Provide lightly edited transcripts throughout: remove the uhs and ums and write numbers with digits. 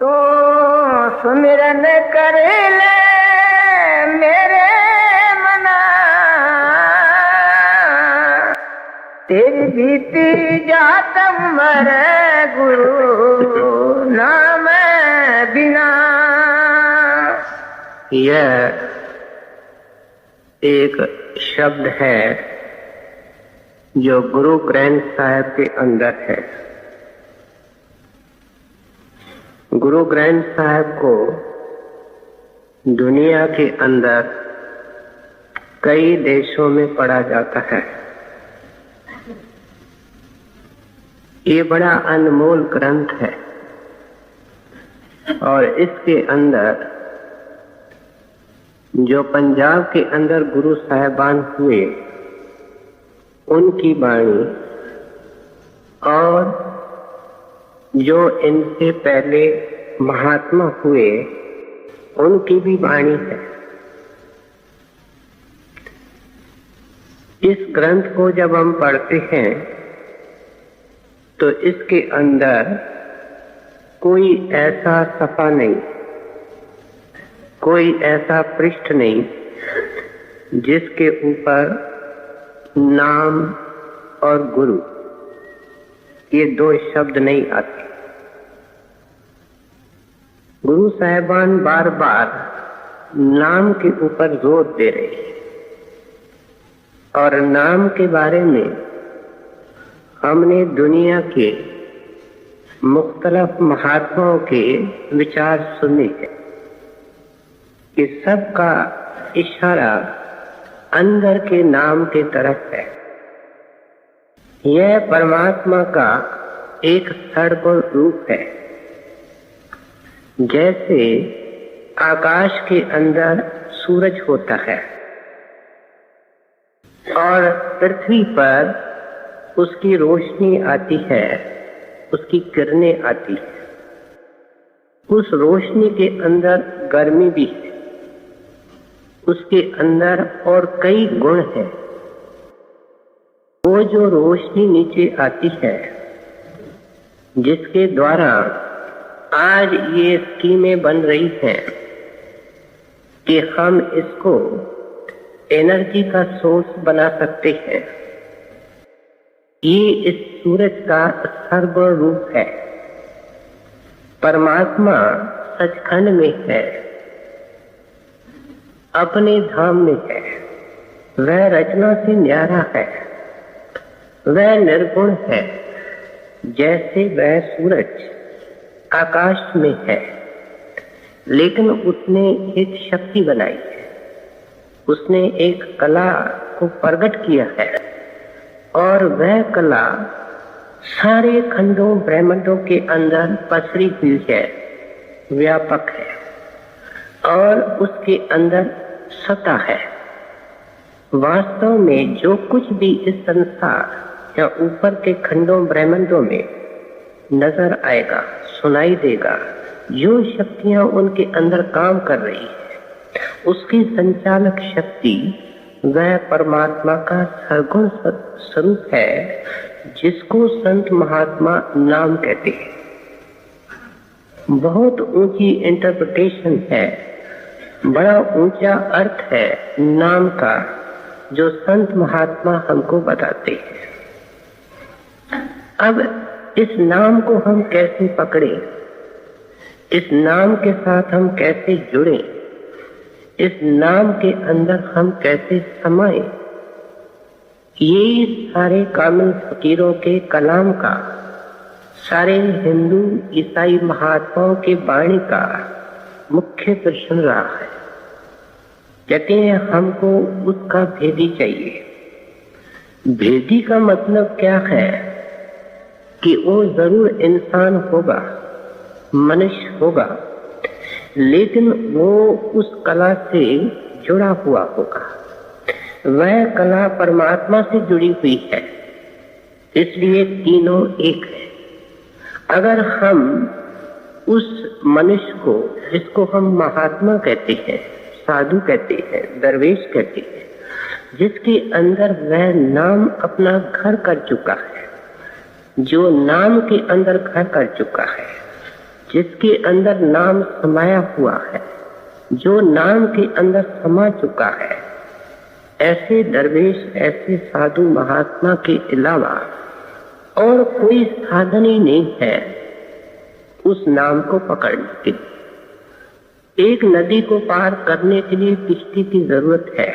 तो सुमिरन कर ले मेरे मना, तेरी बीती जात मर गुरु नाम बिना। यह एक शब्द है जो गुरु ग्रंथ साहिब के अंदर है। गुरु ग्रंथ साहिब को दुनिया के अंदर कई देशों में पढ़ा जाता है। ये बड़ा अनमोल ग्रंथ है और इसके अंदर जो पंजाब के अंदर गुरु साहिबान हुए उनकी वाणी और जो इनसे पहले महात्मा हुए उनकी भी वाणी है। इस ग्रंथ को जब हम पढ़ते हैं तो इसके अंदर कोई ऐसा सफा नहीं, कोई ऐसा पृष्ठ नहीं जिसके ऊपर नाम और गुरु ये दो शब्द नहीं आते। गुरु साहिबान बार बार नाम के ऊपर जोर दे रहे हैं और नाम के बारे में हमने दुनिया के मुख्तलिफ महात्माओं के विचार सुने हैं कि सबका इशारा अंदर के नाम की तरफ है। यह परमात्मा का एक सगुण रूप है। जैसे आकाश के अंदर सूरज होता है और पृथ्वी पर उसकी रोशनी आती है, उसकी किरणें आती है। उस रोशनी के अंदर गर्मी भी है, उसके अंदर और कई गुण हैं। वो जो रोशनी नीचे आती है जिसके द्वारा आज ये स्कीमें बन रही हैं कि हम इसको एनर्जी का सोर्स बना सकते हैं, ये इस सूरज का सर्वगुण रूप है। परमात्मा सचखंड में है, अपने धाम में है, वह रचना से न्यारा है, वह निर्गुण है। जैसे वह सूरज आकाश में है लेकिन उसने एक शक्ति बनाई है, उसने एक कला को प्रकट किया है और वह कला सारे खंडों ब्रह्मांडों के अंदर पसरी हुई है, व्यापक है और उसके अंदर सत्ता है। वास्तव में जो कुछ भी इस संसार या ऊपर के खंडों ब्रह्मांडों में नजर आएगा, सुनाई देगा, जो शक्तियां उनके अंदर काम कर रही है उसकी संचालक शक्ति वह परमात्मा का सगुण स्वरूप है जिसको संत महात्मा नाम कहते हैं। बहुत ऊंची इंटरप्रिटेशन है, बड़ा ऊंचा अर्थ है नाम का जो संत महात्मा हमको बताते हैं। अब इस नाम को हम कैसे पकड़े, इस नाम के साथ हम कैसे जुड़े, इस नाम के अंदर हम कैसे समाये, ये सारे कामिल फकीरों के कलाम का, सारे हिंदू ईसाई महात्माओं के वाणी का मुख्य प्रश्न रहा है। कहते हैं हमको उसका भेदी चाहिए। भेदी का मतलब क्या है कि वो जरूर इंसान होगा, मनुष्य होगा, लेकिन वो उस कला से जुड़ा हुआ होगा। वह कला परमात्मा से जुड़ी हुई है, इसलिए तीनों एक है। अगर हम उस मनुष्य को, जिसको हम महात्मा कहते हैं, साधु कहते हैं, दरवेश कहते हैं, जिसके अंदर वह नाम अपना घर कर चुका है, जो नाम के अंदर घर कर चुका है जिसके अंदर नाम समाया हुआ है, जो नाम के अंदर समा चुका है, ऐसे दरवेश, ऐसे साधु महात्मा के अलावा और कोई साधन ही नहीं है उस नाम को पकड़ने के लिए। एक नदी को पार करने के लिए किश्ती की जरूरत है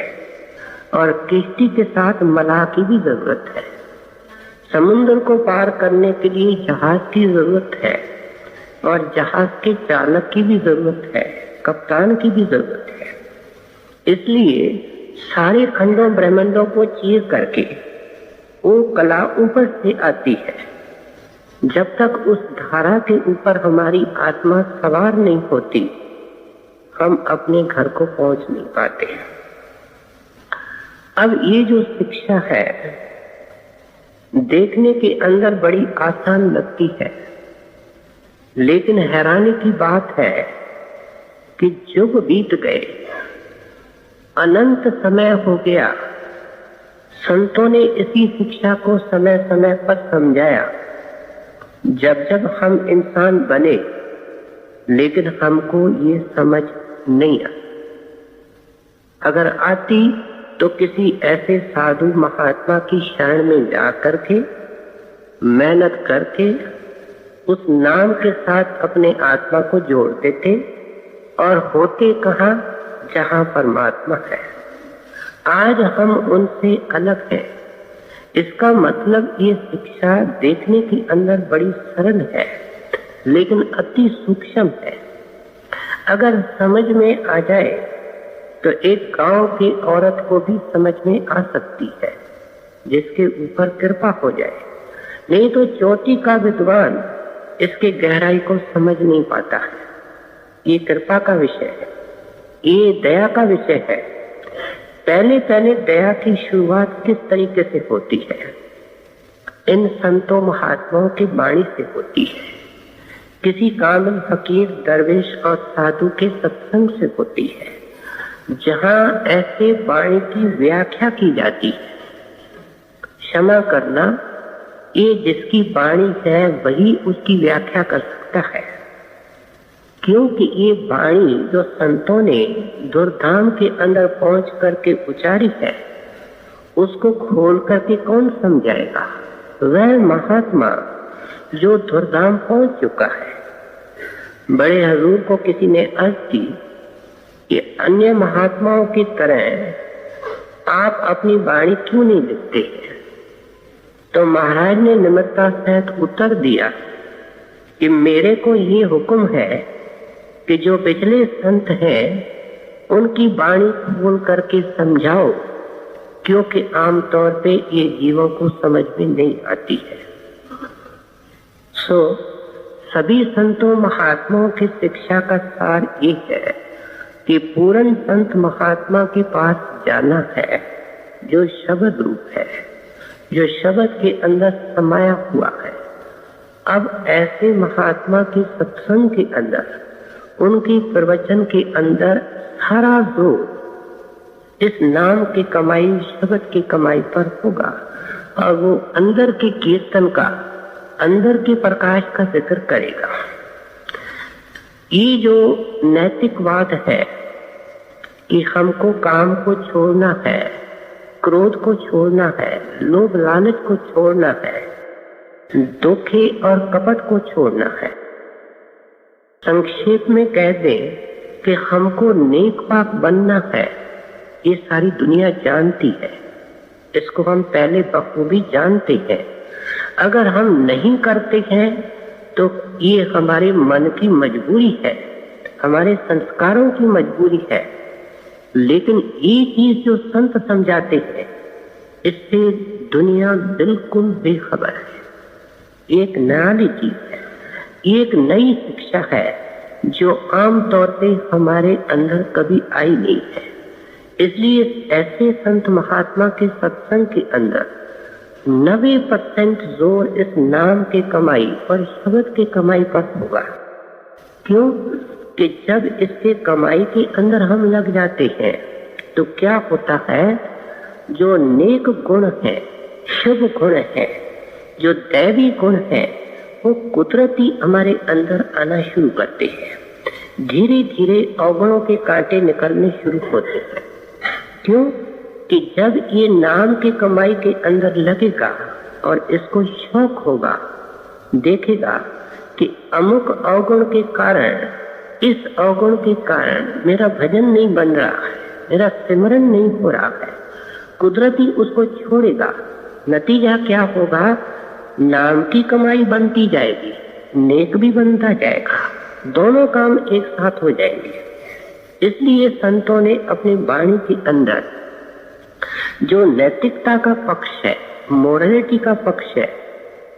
और किश्ती के साथ मलाह की भी जरूरत है। समुद्र को पार करने के लिए जहाज की जरूरत है और जहाज के चालक की भी जरूरत है, कप्तान की भी जरूरत है। इसलिए सारे खंडों ब्रह्मांडों को चीर करके वो कला ऊपर से आती है। जब तक उस धारा के ऊपर हमारी आत्मा सवार नहीं होती, हम अपने घर को पहुंच नहीं पाते। अब ये जो शिक्षा है देखने के अंदर बड़ी आसान लगती है, लेकिन हैरानी की बात है कि युग बीत गए, अनंत समय हो गया, संतों ने इसी शिक्षा को समय समय पर समझाया। जब जब हम इंसान बने, लेकिन हमको ये समझ नहीं आई। अगर आती तो किसी ऐसे साधु महात्मा की शरण में जाकर के मेहनत करके उस नाम के साथ अपने आत्मा को जोड़ते थे और होते कहां, जहां परमात्मा है। आज हम उनसे अलग हैं। इसका मतलब ये शिक्षा देखने के अंदर बड़ी सरल है, लेकिन अति सूक्ष्म है। अगर समझ में आ जाए तो एक गांव की औरत को भी समझ में आ सकती है, जिसके ऊपर कृपा हो जाए। नहीं तो चोटी का विद्वान इसके गहराई को समझ नहीं पाता है। ये कृपा का विषय है, ये दया का विषय है। पहले पहले दया की शुरुआत किस तरीके से होती है? इन संतों महात्माओं की वाणी से होती है, किसी कामिल फकीर, दरवेश और साधु के सत्संग से होती है, जहां ऐसे वाणी की व्याख्या की जाती है। क्षमा करना, ये जिसकी वाणी है वही उसकी व्याख्या कर सकता है, क्योंकि ये वाणी जो संतों ने धुरधाम के अंदर पहुंच करके उचारी है, उसको खोल करके कौन समझाएगा? वह महात्मा जो धुरधाम पहुंच चुका है। बड़े हजूर को किसी ने अर्ज की कि अन्य महात्माओं की तरह आप अपनी वाणी क्यों नहीं लिखते हैं? तो महाराज ने निम्रता सहित उत्तर दिया कि मेरे को ये हुक्म है कि जो पिछले संत हैं उनकी वाणी खोल करके समझाओ, क्योंकि आमतौर पे ये जीवों को समझ में नहीं आती है। सभी संतों महात्माओं की शिक्षा का सार ये है कि पूर्ण संत महात्मा के पास जाना है, जो शब्द रूप है, जो शब्द के अंदर समाया हुआ है। अब ऐसे महात्मा के सत्संग के अंदर, उनकी प्रवचन के अंदर सारा जोर इस नाम की कमाई, शब्द की कमाई पर होगा, और वो अंदर के कीर्तन का, अंदर के प्रकाश का जिक्र करेगा। ये जो नैतिकवाद है कि हमको काम को छोड़ना है, क्रोध को छोड़ना है, लोभ लालच को छोड़ना है, धोखे और कपट को छोड़ना है। संक्षेप में कह दें कि हमको नेक पाक बनना है, ये सारी दुनिया जानती है, इसको हम पहले बखूबी जानते हैं। अगर हम नहीं करते हैं तो ये हमारे मन की मजबूरी है, हमारे संस्कारों की मजबूरी है। लेकिन ये चीज जो संत समझाते हैं, इससे दुनिया बिल्कुल बेखबर है। एक नई चीज है, एक नई शिक्षा है जो आम तौर पे हमारे अंदर कभी आई नहीं है। इसलिए ऐसे संत महात्मा के सत्संग के अंदर 90% जोर इस नाम के कमाई और शब्द के कमाई पर होगा। क्यों? कि जब इसके कमाई के अंदर हम लग जाते हैं तो क्या होता है, जो नेक गुण है, शुभ गुण है, जो दैवी गुण है, वो कुदरती हमारे अंदर आना शुरू करते हैं। धीरे धीरे अवगुणों के कांटे निकलने शुरू होते हैं। क्यों? कि जब ये नाम की कमाई के अंदर लगेगा और इसको शौक होगा, देखेगा कि अमुक अवगुण के कारण, इस अवगुण के कारण मेरा भजन नहीं बन रहा है, मेरा सिमरन नहीं हो रहा है, कुदरती उसको छोड़ेगा। नतीजा क्या होगा? नाम की कमाई बनती जाएगी, नेक भी बनता जाएगा, दोनों काम एक साथ हो जाएंगे। इसलिए संतों ने अपनी वाणी के अंदर जो नैतिकता का पक्ष है, मोरालिटी का पक्ष है,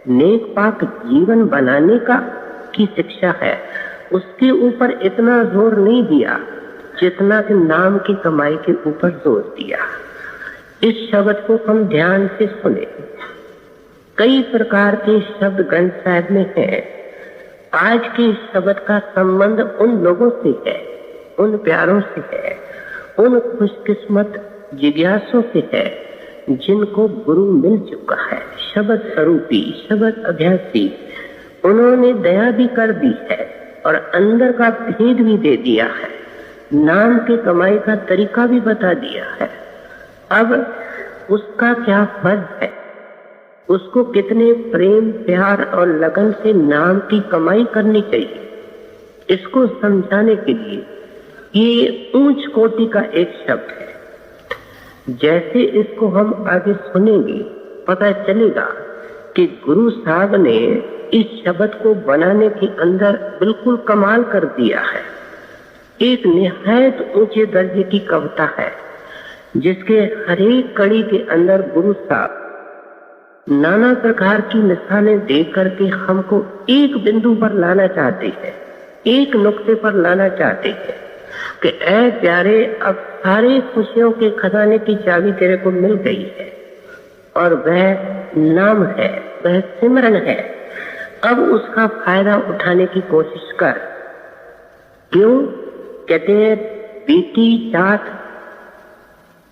नेक पाक जीवन बनाने का की शिक्षा है, उसके ऊपर इतना जोर नहीं दिया जितना कि नाम की कमाई के ऊपर जोर दिया। इस शब्द को हम ध्यान से सुने। कई प्रकार के शब्द ग्रंथ साहिब में हैं। आज के शब्द का संबंध उन लोगों से है, उन प्यारों से है, उन खुशकिस्मत जिज्ञासों से है जिनको गुरु मिल चुका है, शब्द स्वरूपी, शब्द अभ्यासी। उन्होंने दया भी कर दी है और अंदर का भेद भी दे दिया है, नाम की कमाई का तरीका भी बता दिया है। अब उसका क्या फर्ज है, उसको कितने प्रेम प्यार और लगन से नाम की कमाई करनी चाहिए, इसको समझाने के लिए ये ऊंच कोटि का एक शब्द है। जैसे इसको हम आगे सुनेंगे पता चलेगा कि गुरु साहब ने इस शब्द को बनाने के अंदर बिल्कुल कमाल कर दिया है। एक निहायत ऊंचे दर्जे की कविता है जिसके हर एक कड़ी के अंदर गुरु साहब नाना प्रकार की मिसालें दे करके हमको एक बिंदु पर लाना चाहते हैं, एक नुक्ते पर लाना चाहते हैं कि ऐ प्यारे, अब सारे खुशियों के खजाने की चाबी तेरे को मिल गई है और वह नाम है, वह सिमरन है। अब उसका फायदा उठाने की कोशिश कर। क्यों? कहते हैं बीती जात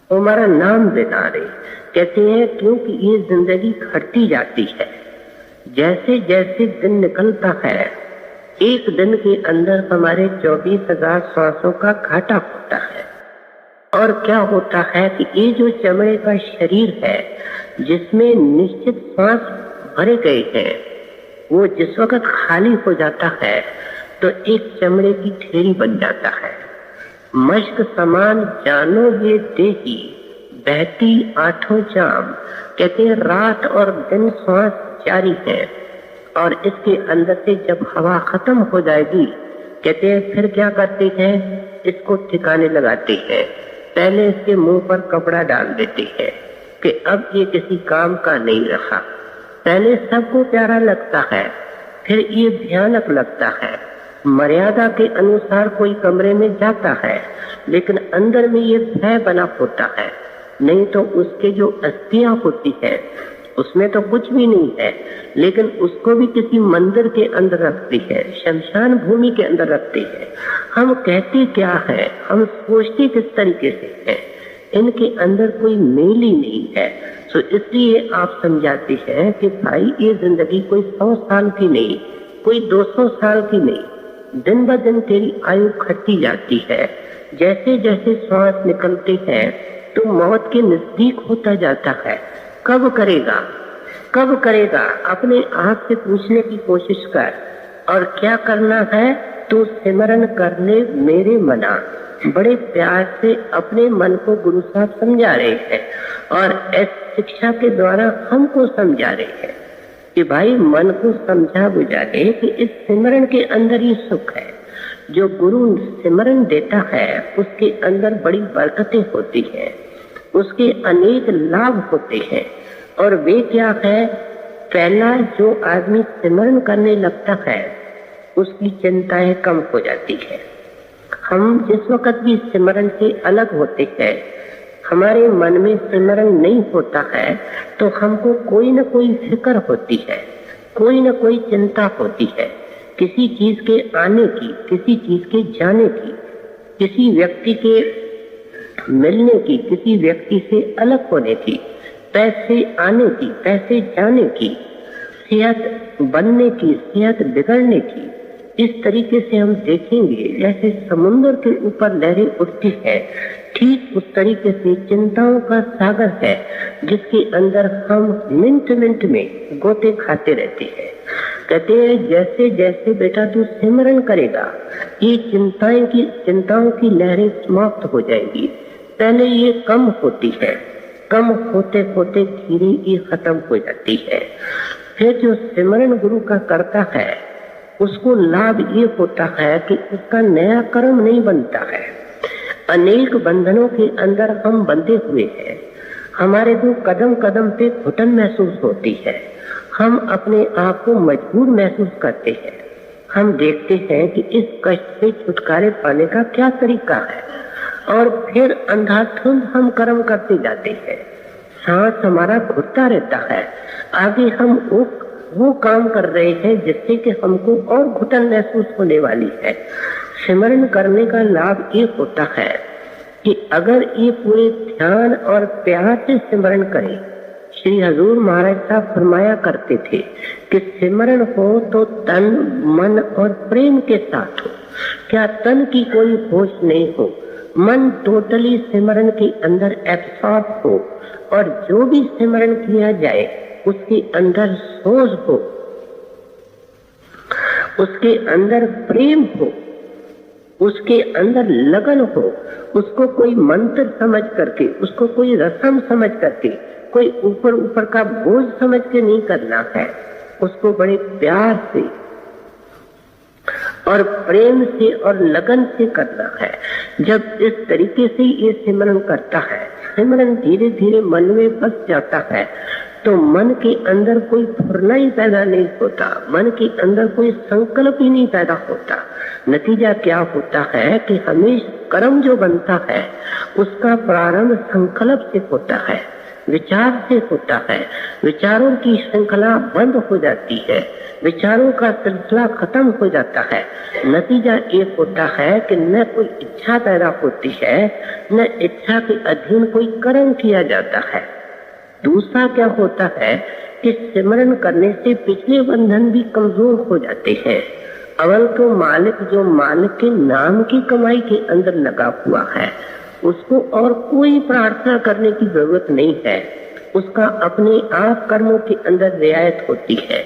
तुम्हारा नाम बिना रहे। कहते हैं क्योंकि ये जिंदगी घटती जाती है, जैसे जैसे दिन निकलता है एक दिन के अंदर हमारे 24,000 श्वासों का घाटा होता है। और क्या होता है कि ये जो चमड़े का शरीर है जिसमें निश्चित श्वास भरे गए हैं, वो जिस वक्त खाली हो जाता है तो एक चमड़े की ढेरी बन जाता है। मश्क समान जानो ये देही बहती आठों जाम। कहते हैं रात और दिन श्वास जारी है और इसके अंदर से जब हवा खत्म हो जाएगी, कहते हैं फिर क्या करते हैं, इसको ठिकाने लगाते हैं। पहले इसके मुंह पर कपड़ा डाल देते हैं कि अब ये किसी काम का नहीं रहा। पहले सबको प्यारा लगता है, फिर ये भयानक लगता है। मर्यादा के अनुसार कोई कमरे में जाता है लेकिन अंदर में ये भय बना होता है। नहीं तो उसके जो अस्थियां होती है उसमें तो कुछ भी नहीं है, लेकिन उसको भी किसी मंदिर के अंदर रखती है, शमशान भूमि के अंदर रखती है। हम कहते क्या है, हम सोचते किस तरीके से है, इनके अंदर कोई मेल ही नहीं है। तो इसलिए आप समझाते हैं कि भाई ये जिंदगी कोई 100 साल की नहीं, कोई 200 साल की नहीं, दिन ब दिन तेरी आयु घटती जाती है। जैसे जैसे श्वास निकलते हैं तो मौत के नजदीक होता जाता है। कब करेगा, कब करेगा, अपने आप से पूछने की कोशिश कर। और क्या करना है, तो सिमरन कर ले मेरे मना। बड़े प्यार से अपने मन को गुरु साहब समझा रहे हैं और इस शिक्षा के द्वारा हमको समझा रहे हैं कि भाई मन को समझा बुझा दे कि इस सिमरन के अंदर ही सुख है। जो गुरु सिमरन देता है उसके अंदर बड़ी बरकतें होती हैं, उसके अनेक लाभ होते हैं। और वे क्या है, पहला जो आदमी सिमरन करने लगता है उसकी चिंताएं कम हो जाती है। हम जिस वक्त भी सिमरन से अलग होते हैं, हमारे मन में सिमरन नहीं होता है तो हमको कोई न कोई फिक्र होती है, कोई न कोई चिंता होती है, किसी चीज के आने की, किसी चीज के जाने की, किसी व्यक्ति के मिलने की, किसी व्यक्ति से अलग होने की, पैसे आने की, पैसे जाने की। सेहत बनने की, सेहत बिगड़ने की। इस तरीके से हम देखेंगे जैसे समुद्र के ऊपर लहरें उठती है, ठीक उस तरीके से चिंताओं का सागर है जिसके अंदर हम मिनट मिनट में गोते खाते रहते हैं। कहते हैं जैसे जैसे बेटा तू सिमरन करेगा ये चिंताओं की लहरें समाप्त हो जाएंगी। पहले ये कम होती है, कम होते होते धीरे ये खत्म हो जाती है। फिर जो सिमरन गुरु का करता है उसको लाभ ये होता है कि उसका नया कर्म नहीं बनता है। अनेक बंधनों के अंदर हम बंधे हुए हैं, हमारे को कदम कदम पे घुटन महसूस होती है, हम अपने आप को मजबूर महसूस करते हैं। हम देखते हैं कि इस कष्ट से छुटकारे पाने का क्या तरीका है और फिर अंधाधुंध हम कर्म करते जाते हैं। सांस हमारा घुटता रहता है, आगे हम वो काम कर रहे हैं जिससे कि हमको और घुटन महसूस होने वाली है। सिमरन करने का लाभ ये होता है कि अगर ये पूरे ध्यान और प्यार से सिमरन करें, श्री हजूर महाराज साहब फरमाया करते थे कि सिमरन हो तो तन मन और प्रेम के साथ हो। क्या तन की कोई होश नहीं हो, मन टोटली सिमरन के अंदर एब्सॉर्ब हो और जो भी सिमरन किया जाए उसके अंदर सोच हो, उसके अंदर प्रेम हो, उसके अंदर लगन हो, उसको कोई मंत्र समझ करके, उसको कोई रस्म समझ करके, कोई ऊपर ऊपर का बोझ समझ के नहीं करना है, उसको बड़े प्यार से और प्रेम से और लगन से करना है। जब इस तरीके से ये सिमरन करता है, सिमरन धीरे धीरे मन में बस जाता है तो मन के अंदर कोई फुरना ही पैदा नहीं होता, मन के अंदर कोई संकल्प ही नहीं पैदा होता। नतीजा क्या होता है कि हमेशा कर्म जो बनता है उसका प्रारंभ संकल्प से होता है, विचार से होता है। विचारों की श्रृंखला बंद हो जाती है, विचारों का सिलसिला खत्म हो जाता है। नतीजा ये होता है कि न कोई इच्छा पैदा होती है, न इच्छा के अधीन कोई कर्म किया जाता है। दूसरा क्या होता है कि सिमरन करने से पिछले बंधन भी कमजोर हो जाते हैं। अवल तो मालिक जो मालिक के नाम की कमाई के अंदर लगा हुआ है उसको और कोई प्रार्थना करने की जरूरत नहीं है, उसका अपने आप कर्मों के अंदर रियायत होती है,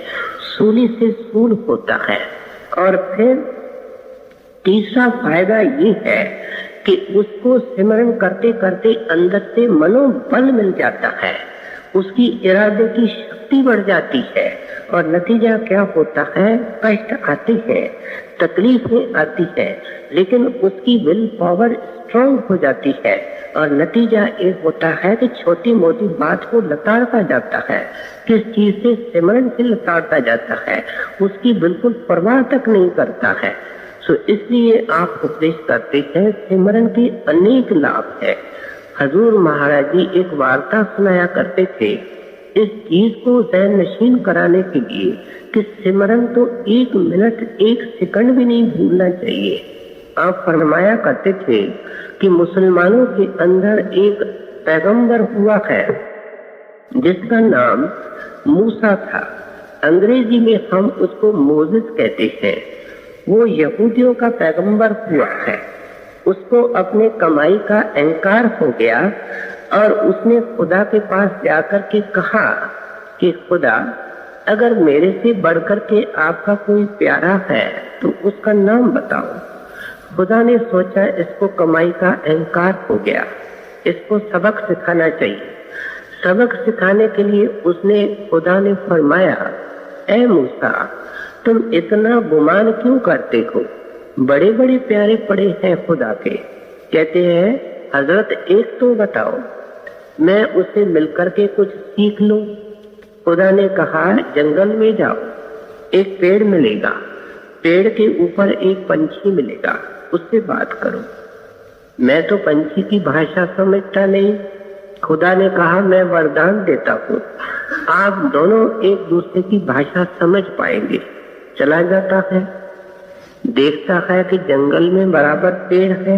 सूली से सूल होता है। और फिर तीसरा फायदा ये है कि उसको सिमरन करते करते अंदर से मनोबल मिल जाता है, उसकी इरादे की शक्ति बढ़ जाती है और नतीजा क्या होता है, कष्ट आते हैं, तकलीफें आती है, लेकिन उसकी विल पावर स्ट्रांग हो जाती है और नतीजा ये होता है कि छोटी मोटी बात को लताड़ता जाता है। किस चीज से, सिमरन से लताड़ता जाता है, उसकी बिल्कुल परवाह तक नहीं करता है। सो इसलिए आप उपदेश करते हैं सिमरन के अनेक लाभ है। हजूर महाराज जी एक वार्ता सुनाया करते थे इस चीज को ज़हन नशीन कराने के लिए कि सिमरन तो 1 मिनट 1 सेकंड भी नहीं भूलना चाहिए। आप फरमाया करते थे कि मुसलमानों के अंदर एक पैगंबर हुआ है जिसका नाम मूसा था, अंग्रेजी में हम उसको मोसेस कहते हैं। वो यहूदियों का पैगंबर हुआ है, उसको अपने कमाई का अहंकार हो गया और उसने खुदा के पास जाकर के कहा कि खुदा अगर मेरे से बढ़कर के आपका कोई प्यारा है तो उसका नाम बताओ। खुदा ने सोचा इसको कमाई का अहंकार हो गया, इसको सबक सिखाना चाहिए। सबक सिखाने के लिए उसने खुदा ने फरमाया, ऐ मूसा तुम इतना गुमान क्यों करते हो, बड़े बड़े प्यारे पड़े हैं खुदा के। कहते हैं हजरत एक तो बताओ, मैं उसे मिलकर के कुछ सीख लूं। खुदा ने कहा जंगल में जाओ, एक पेड़ मिलेगा, पेड़ के ऊपर एक पंछी मिलेगा, उससे बात करो। मैं तो पंछी की भाषा समझता नहीं। खुदा ने कहा मैं वरदान देता हूँ, आप दोनों एक दूसरे की भाषा समझ पाएंगे। चला जाता है, देखता है कि जंगल में बराबर पेड़ है,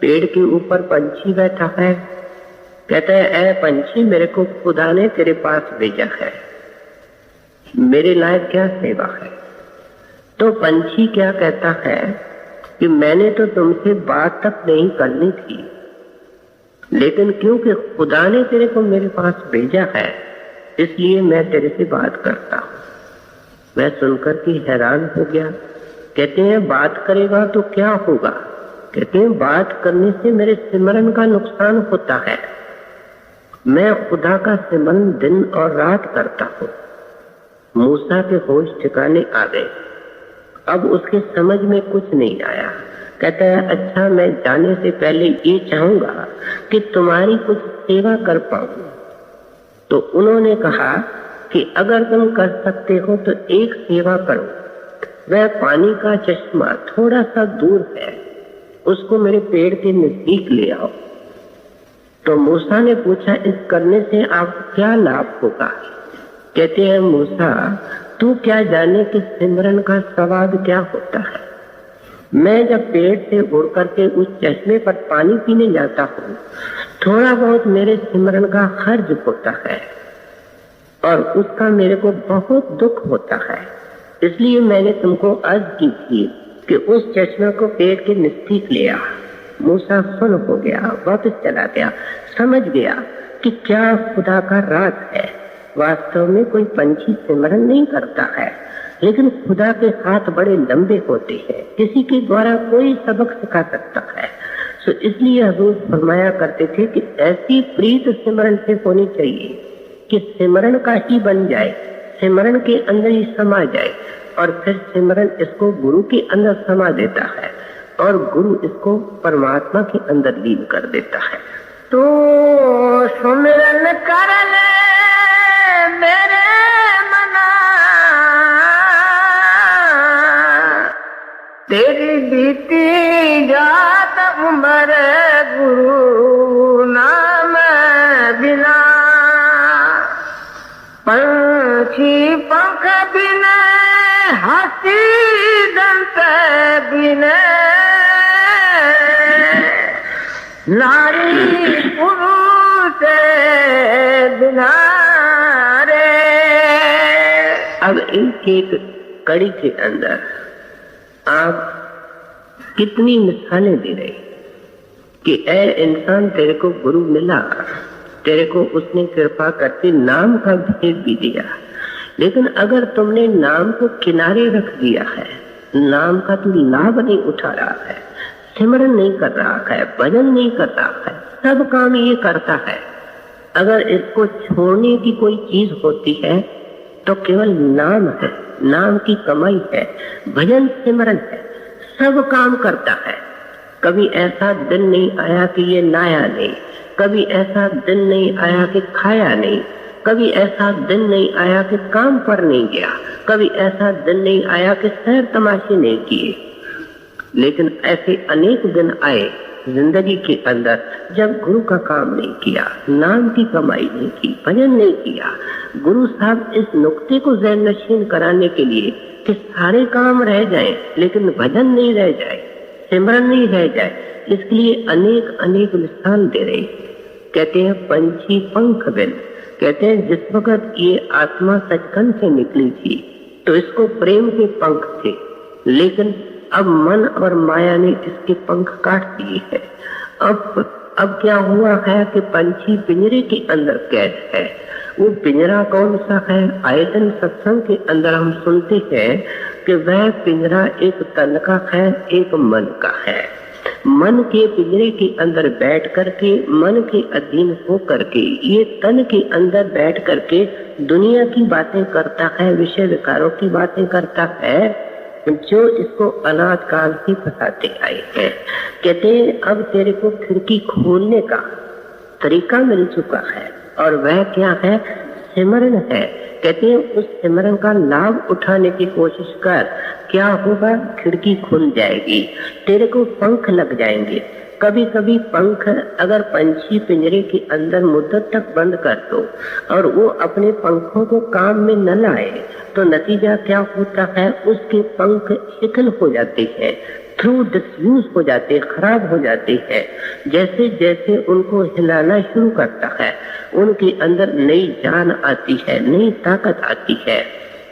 पेड़ के ऊपर पंछी बैठा है। कहता है ऐ पंछी, मेरे को खुदा ने तेरे पास भेजा है। मेरे लायक क्या सेवा है। तो पंछी क्या कहता है कि मैंने तो तुमसे बात तक नहीं करनी थी, लेकिन क्योंकि खुदा ने तेरे को मेरे पास भेजा है इसलिए मैं तेरे से बात करता हूं। मैं सुनकर के हैरान हो गया। कहते हैं बात करेगा तो क्या होगा? कहते हैं बात करने से मेरे सिमरन का नुकसान होता है। मैं खुदा का सिमरन दिन और रात करता हूं। मूसा के होश ठिकाने आ गए। अब उसके समझ में कुछ नहीं आया। कहता है अच्छा, मैं जाने से पहले ये चाहूंगा कि तुम्हारी कुछ सेवा कर पाऊं। तो उन्होंने कहा कि अगर तुम कर सकते हो तो एक सेवा करो, वह पानी का चश्मा थोड़ा सा दूर है, उसको मेरे पेड़ के नजदीक ले आओ। तो मूसा ने पूछा इस करने से आपको क्या लाभ होगा? कहते हैं मूसा, तू क्या जाने कि सिमरन का स्वाद क्या होता है। मैं जब पेड़ से उड़ करके उस चश्मे पर पानी पीने जाता हूँ, थोड़ा बहुत मेरे सिमरन का खर्च होता है और उसका मेरे को बहुत दुख होता है। इसलिए मैंने तुमको अर्ज की थी कि उस चश्मे को पेड़ के नजदीक ले आ। मूसा सुन हो गया, वापस चला गया, समझ गया कि क्या खुदा का राज है। वास्तव में कोई पंछी सिमरन नहीं करता है, लेकिन खुदा के हाथ बड़े लंबे होते हैं, किसी के द्वारा कोई सबक सिखा सकता है। तो इसलिए हजूर फरमाया करते थे कि ऐसी प्रीत सिमरन से होनी चाहिए कि सिमरन का ही बन जाए, सिमरन के अंदर ही समा जाए, और फिर सिमरन इसको गुरु के अंदर समा देता है और गुरु इसको परमात्मा के अंदर लीन कर देता है। तो सुमिरन कर ले मेरे मना, तेरी बीती जात उम्र गुरु नाम बिना। पंछी पंख बिना हाथी दंत बिना, नारी पुरुष बिना रे। अब एक एक कड़ी के अंदर आप कितनी मिसालें दे रहे कि ऐ इंसान, तेरे को गुरु मिला, तेरे को उसने कृपा करके नाम का भेद भी दिया, लेकिन अगर तुमने नाम को किनारे रख दिया है, नाम का तू लाभ नहीं उठा रहा है, सिमरन नहीं कर रहा है, भजन नहीं कर रहा है, सब काम ये करता है, अगर इसको छोड़ने की कोई चीज होती है तो केवल नाम है, नाम की कमाई है, भजन सिमरन है, सब काम करता है। कभी ऐसा दिन नहीं आया कि ये नाया नहीं, कभी ऐसा दिन नहीं आया कि खाया नहीं, कभी ऐसा दिन नहीं आया कि काम पर नहीं गया, कभी ऐसा दिन नहीं आया कि सैर तमाशे नहीं किए। लेकिन ऐसे अनेक दिन आए जिंदगी के अंदर जब गुरु का काम नहीं किया, नाम की कमाई नहीं की, भजन नहीं किया। गुरु साहब इस नुक्ते को ज़हन नशीन कराने के लिए कि सारे काम रह जाएं लेकिन भजन नहीं रह जाए, सिमरन नहीं रह जाए, इसके लिए अनेक अनेक मिसाल दे रहे। कहते हैं पंछी पंख बिन, कहते हैं जिस वक्त ये आत्मा सचखंड से निकली थी तो इसको प्रेम के पंख थे, लेकिन अब मन और माया ने इसके पंख काट दिए हैं। अब क्या हुआ है कि पंछी पिंजरे के अंदर कैद है। वो पिंजरा कौन सा है? आए दिन सत्संग के अंदर हम सुनते हैं कि वह पिंजरा एक तन का है, एक मन का है। मन के पिंजरे के अंदर बैठ करके, मन के अधीन हो करके, ये तन के अंदर बैठ करके दुनिया की बातें करता है, विषय विकारों की बातें करता है, जो इसको अनाद काल से फंसाते आए हैं। कहते हैं अब तेरे को खिड़की खोलने का तरीका मिल चुका है, और वह क्या है? सिमरन है। कहते हैं उस सिमरन का लाभ उठाने की कोशिश कर, क्या होगा? खिड़की खुल जाएगी, तेरे को पंख लग जाएंगे। कभी कभी पंख अगर पंछी पिंजरे के अंदर मुद्दत तक बंद कर दो और वो अपने पंखों को काम में न लाए तो नतीजा क्या होता है? उसके पंख शिथिल हो जाते हैं, थ्रू डिसयूज हो जाते हैं, खराब हो जाते हैं। जैसे जैसे उनको हिलाना शुरू करता है उनके अंदर नई जान आती है, नई ताकत आती है।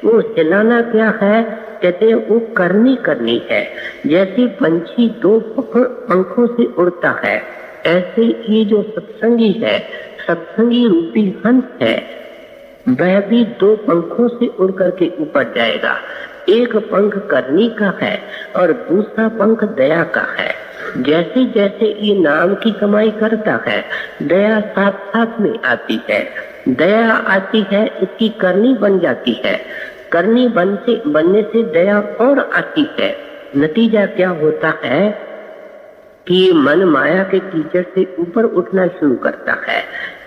वो हिलाना क्या है? कहते हैं वो करनी है। जैसे पंछी दो पंखों से उड़ता है, ऐसे ये जो सत्संगी है, सत्संगी रूपी हंस है, वह भी दो पंखों से उड़ करके ऊपर जाएगा। एक पंख करनी का है और दूसरा पंख दया का है। जैसे जैसे ये नाम की कमाई करता है, दया साथ साथ में आती है। दया आती है, इसकी करनी बन जाती है। करनी बनने से दया और आती है। नतीजा क्या होता है कि मन माया के कीचड़ से ऊपर उठना शुरू करता है।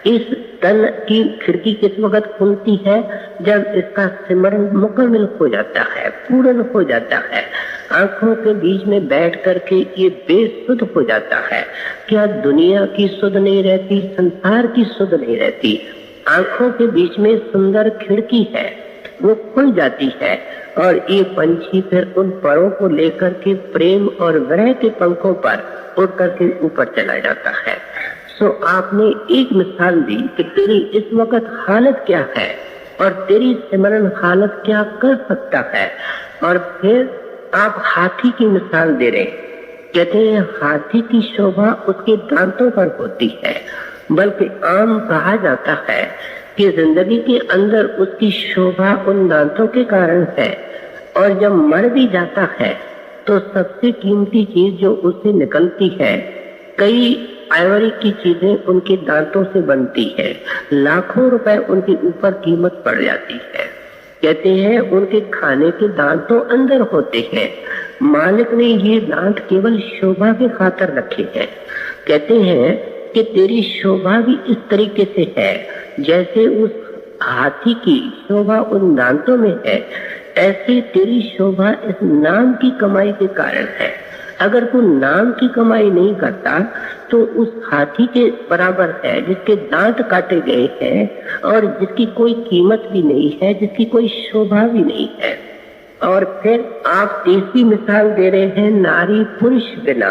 इस तन की खिड़की किस वक्त खुलती है? जब इसका सिमरन मुकम्मल हो जाता है, पूर्ण हो जाता है। आंखों के बीच में बैठ करके ये बेसुध हो जाता है। क्या दुनिया की सुध नहीं रहती, संसार की सुध नहीं रहती? आंखों के बीच में सुंदर खिड़की है, वो खुल जाती है और ये पंछी फिर उन परों को लेकर के प्रेम और विरह के पंखों पर उड़ करके ऊपर चला जाता है। सो आपने एक मिसाल दी कि तेरी इस वक्त हालत क्या है और तेरी सिमरन हालत क्या कर सकता है। और फिर आप हाथी की मिसाल दे रहे, कहते हैं हाथी की शोभा उसके दांतों पर होती है। बल्कि आम कहा जाता है कि जिंदगी के अंदर उसकी शोभा उन दांतों के कारण है। और जब मर भी जाता है तो सबसे कीमती चीज जो उससे निकलती है, कई आइवरी की चीजें उनके दांतों से बनती है। लाखों रुपए उनके ऊपर कीमत पड़ जाती है। कहते हैं उनके खाने के दांत तो अंदर होते हैं, मालिक ने ये दांत केवल शोभा के खातिर रखे हैं। कहते हैं कि तेरी शोभा भी इस तरीके से है जैसे उस हाथी की शोभा उन दांतों में है, ऐसे तेरी शोभा इस नाम की कमाई के कारण है। अगर तू नाम की कमाई नहीं करता तो उस हाथी के बराबर है जिसके दांत काटे गए हैं और जिसकी कोई कीमत भी नहीं है, जिसकी कोई शोभा भी नहीं है। और फिर आप तीसरी मिसाल दे रहे हैं नारी पुरुष बिना।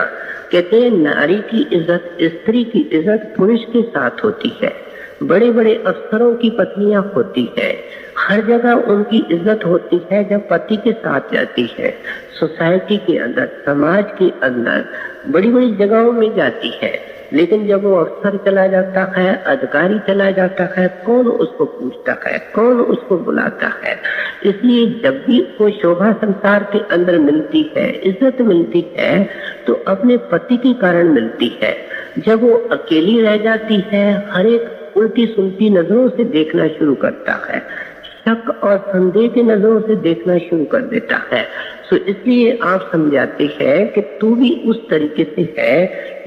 कहते हैं नारी की इज्जत, स्त्री की इज्जत पुरुष के साथ होती है। बड़े बड़े अफसरों की पत्नियां होती है, हर जगह उनकी इज्जत होती है जब पति के साथ जाती है। सोसाइटी के अंदर, समाज के अंदर, बड़ी बड़ी जगहों में जाती है। लेकिन जब वो अफसर चला जाता है, अधिकारी चला जाता है, कौन उसको पूछता है, कौन उसको बुलाता है? इसलिए जब भी कोई शोभा संसार के अंदर मिलती है, इज्जत मिलती है, तो अपने पति के कारण मिलती है। जब वो अकेली रह जाती है, हर एक उल्टी सुलटी नजरों से देखना शुरू करता है, शक और संदेह की नजरों से देखना शुरू कर देता है। तो इसलिए आप समझाते हैं कि तू भी उस तरीके से है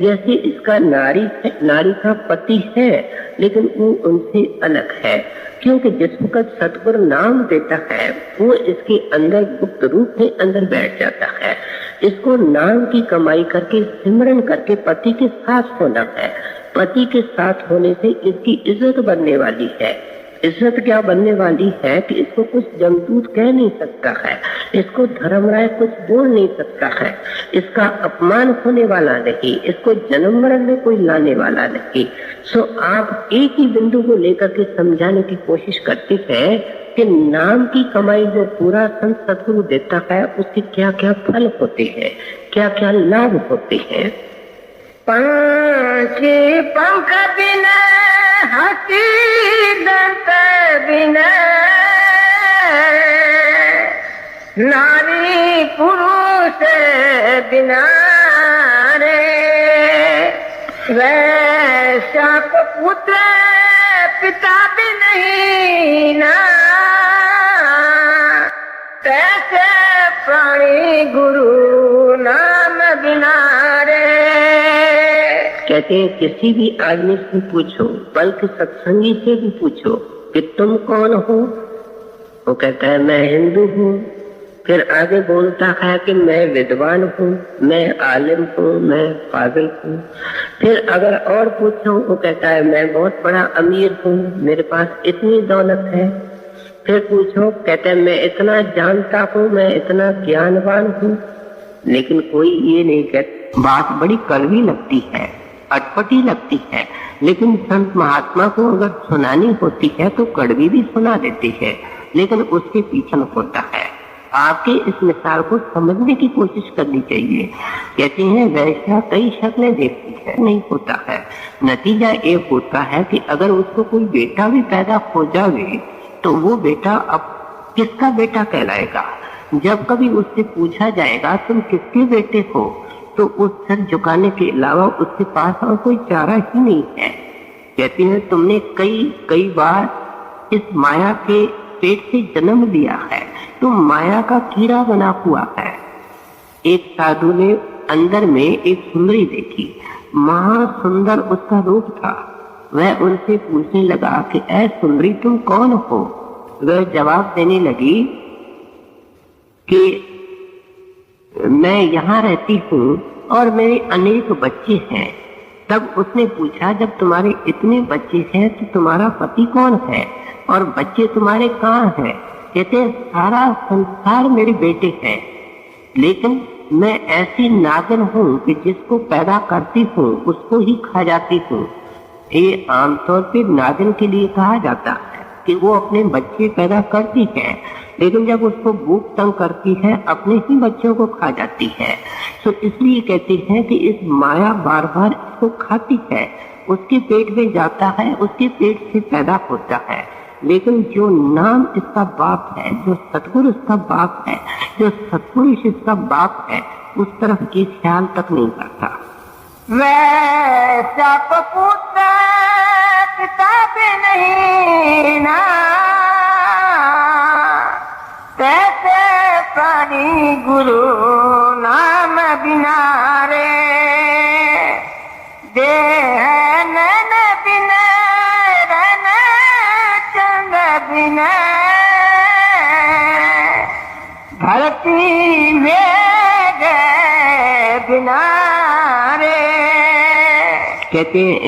जैसे इसका नारी का पति है, लेकिन वो उनसे अलग है। क्योंकि जिस वक्त सतगुरु नाम देता है वो इसके अंदर गुप्त रूप में अंदर बैठ जाता है। इसको नाम की कमाई करके सिमरन करके पति के साथ होना है। पति के साथ होने से इसकी इज्जत बनने वाली है। इज्जत क्या बनने वाली है कि इसको कुछ जमदूत कह नहीं सकता है, इसको धर्मराय कुछ बोल नहीं सकता है, इसका अपमान होने वाला नहीं, इसको जन्म मरण में कोई लाने वाला नहीं। सो आप एक ही बिंदु को लेकर के समझाने की कोशिश करते हैं कि नाम की कमाई जो पूरा संत सतगुरु देता है उसके क्या क्या फल होते हैं, क्या क्या लाभ होते हैं। पंछी पंख बिना हाथी दंत बिना नारी पुरुष बिना रे वैसा को पुत्र पिता भी नहीं ना कैसे प्राणी गुरु नाम बिना रे। कहते हैं किसी भी आदमी से पूछो, बल्कि सत्संगी से भी पूछो कि तुम कौन हो, वो कहता है मैं हिंदू हूँ। फिर आगे बोलता है कि मैं विद्वान हूँ, मैं आलिम हूँ, मैं पागल हूँ। फिर अगर और पूछो वो कहता है मैं बहुत बड़ा अमीर हूँ, मेरे पास इतनी दौलत है। फिर पूछो कहता है मैं इतना जानता हूँ, मैं इतना ज्ञानवान हूँ। लेकिन कोई ये नहीं कहता। बात बड़ी कड़वी लगती है, अटपटी लगती है, लेकिन संत महात्मा को अगर सुनानी होती है तो कड़वी भी सुना देती है। लेकिन उसके पीछे न होता है। आपके इस मिसाल को समझने की कोशिश करनी चाहिए। कहते हैं वैसा कई शक्लें देखती है, नहीं होता है। नतीजा एक होता है कि अगर उसको कोई बेटा भी पैदा हो जाए तो वो बेटा अब किसका बेटा कहलाएगा। जब कभी उससे पूछा जाएगा तुम किसके बेटे हो, तो उस सर झुकाने के अलावा उसके पास और कोई चारा ही नहीं है। कहते हैं तुमने कई बार इस माया के पेट से जन्म लिया है, तुम माया का कीड़ा बना हुआ है। एक साधु ने अंदर में एक सुंदरी देखी, महासुंदर उसका रूप था। वह उनसे पूछने लगा कि ऐ सुंदरी तुम कौन हो। वह जवाब देने लगी कि मैं यहाँ रहती हूँ और मेरे अनेक बच्चे हैं। तब उसने पूछा जब तुम्हारे इतने बच्चे हैं तो तुम्हारा पति कौन है और बच्चे तुम्हारे कहाँ हैं। कहते सारा संसार मेरे बेटे हैं, लेकिन मैं ऐसी नागिन हूँ कि जिसको पैदा करती हूँ उसको ही खा जाती हूँ। ये आमतौर पे नागिन के लिए कहा जाता है कि वो अपने बच्चे पैदा करती है, लेकिन जब उसको भूख तंग करती है अपने ही बच्चों को खा जाती है। तो इसलिए कहते हैं कि इस माया बार बार इसको खाती है, उसके पेट में जाता है, उसके पेट से पैदा होता है। लेकिन जो नाम इसका बाप है, जो सतगुरु इसका बाप है, जो सतपुरुष इसका बाप है, उस तरफ की ख्याल तक नहीं करता। वैसा पुत्र पिता भी नहीं ना, कैसे प्राणी गुरु नाम बिना रे। देह नैन बिना रन चंद बिना, धरती में गए बिना रे। कहते हैं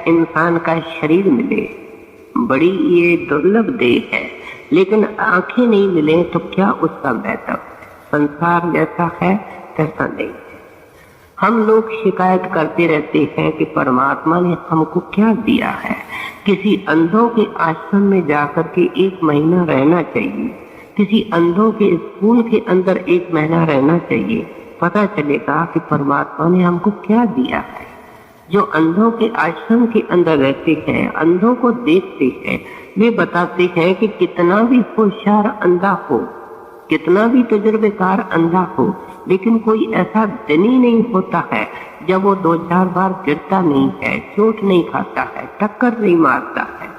इंसान का शरीर मिले बड़ी ये दुर्लभ देह है, लेकिन आंखें नहीं मिले तो क्या उसका महत्व। संसार जैसा है तैसा नहीं है। हम लोग शिकायत करते रहते हैं कि परमात्मा ने हमको क्या दिया है। किसी अंधों के आश्रम में जाकर के 1 महीना रहना चाहिए, किसी अंधों के स्कूल के अंदर 1 महीना रहना चाहिए, पता चलेगा कि परमात्मा ने हमको क्या दिया है। जो अंधों के आश्रम के अंदर रहते हैं, अंधों को देखते हैं, वे बताते हैं कि कितना भी होशियार अंधा हो, कितना भी तजुर्बेकार अंधा हो, लेकिन कोई ऐसा दिन ही नहीं होता है जब वो 2-4 बार गिरता नहीं है, चोट नहीं खाता है, टक्कर नहीं मारता है।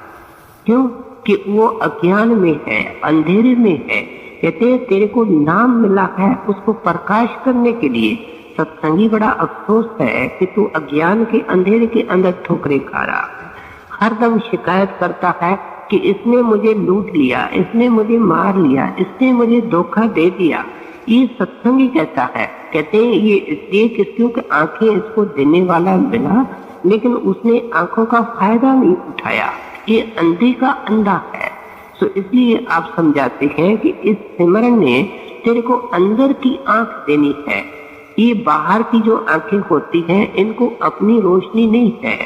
क्यों? कि वो अज्ञान में है, अंधेरे में है। कहते हैं तेरे को नाम मिला है उसको प्रकाश करने के लिए। सत्संगी बड़ा अफसोस है कि तू अज्ञान के अंधेरे के अंदर ठोकरे खा रहा है। हरदम शिकायत करता है कि इसने मुझे लूट लिया, इसने मुझे मार लिया, इसने मुझे धोखा दे दिया। ये सत्संगी कहता है। कहते हैं ये इसलिए क्योंकि आंखें इसको देने वाला मिला, लेकिन उसने आंखों का फायदा नहीं उठाया। ये अंधे का अंधा है। तो इसलिए आप समझाते हैं कि इस सिमरन ने तेरे को अंदर की आंख देनी है। ये बाहर की जो आंखें होती हैं इनको अपनी रोशनी नहीं है।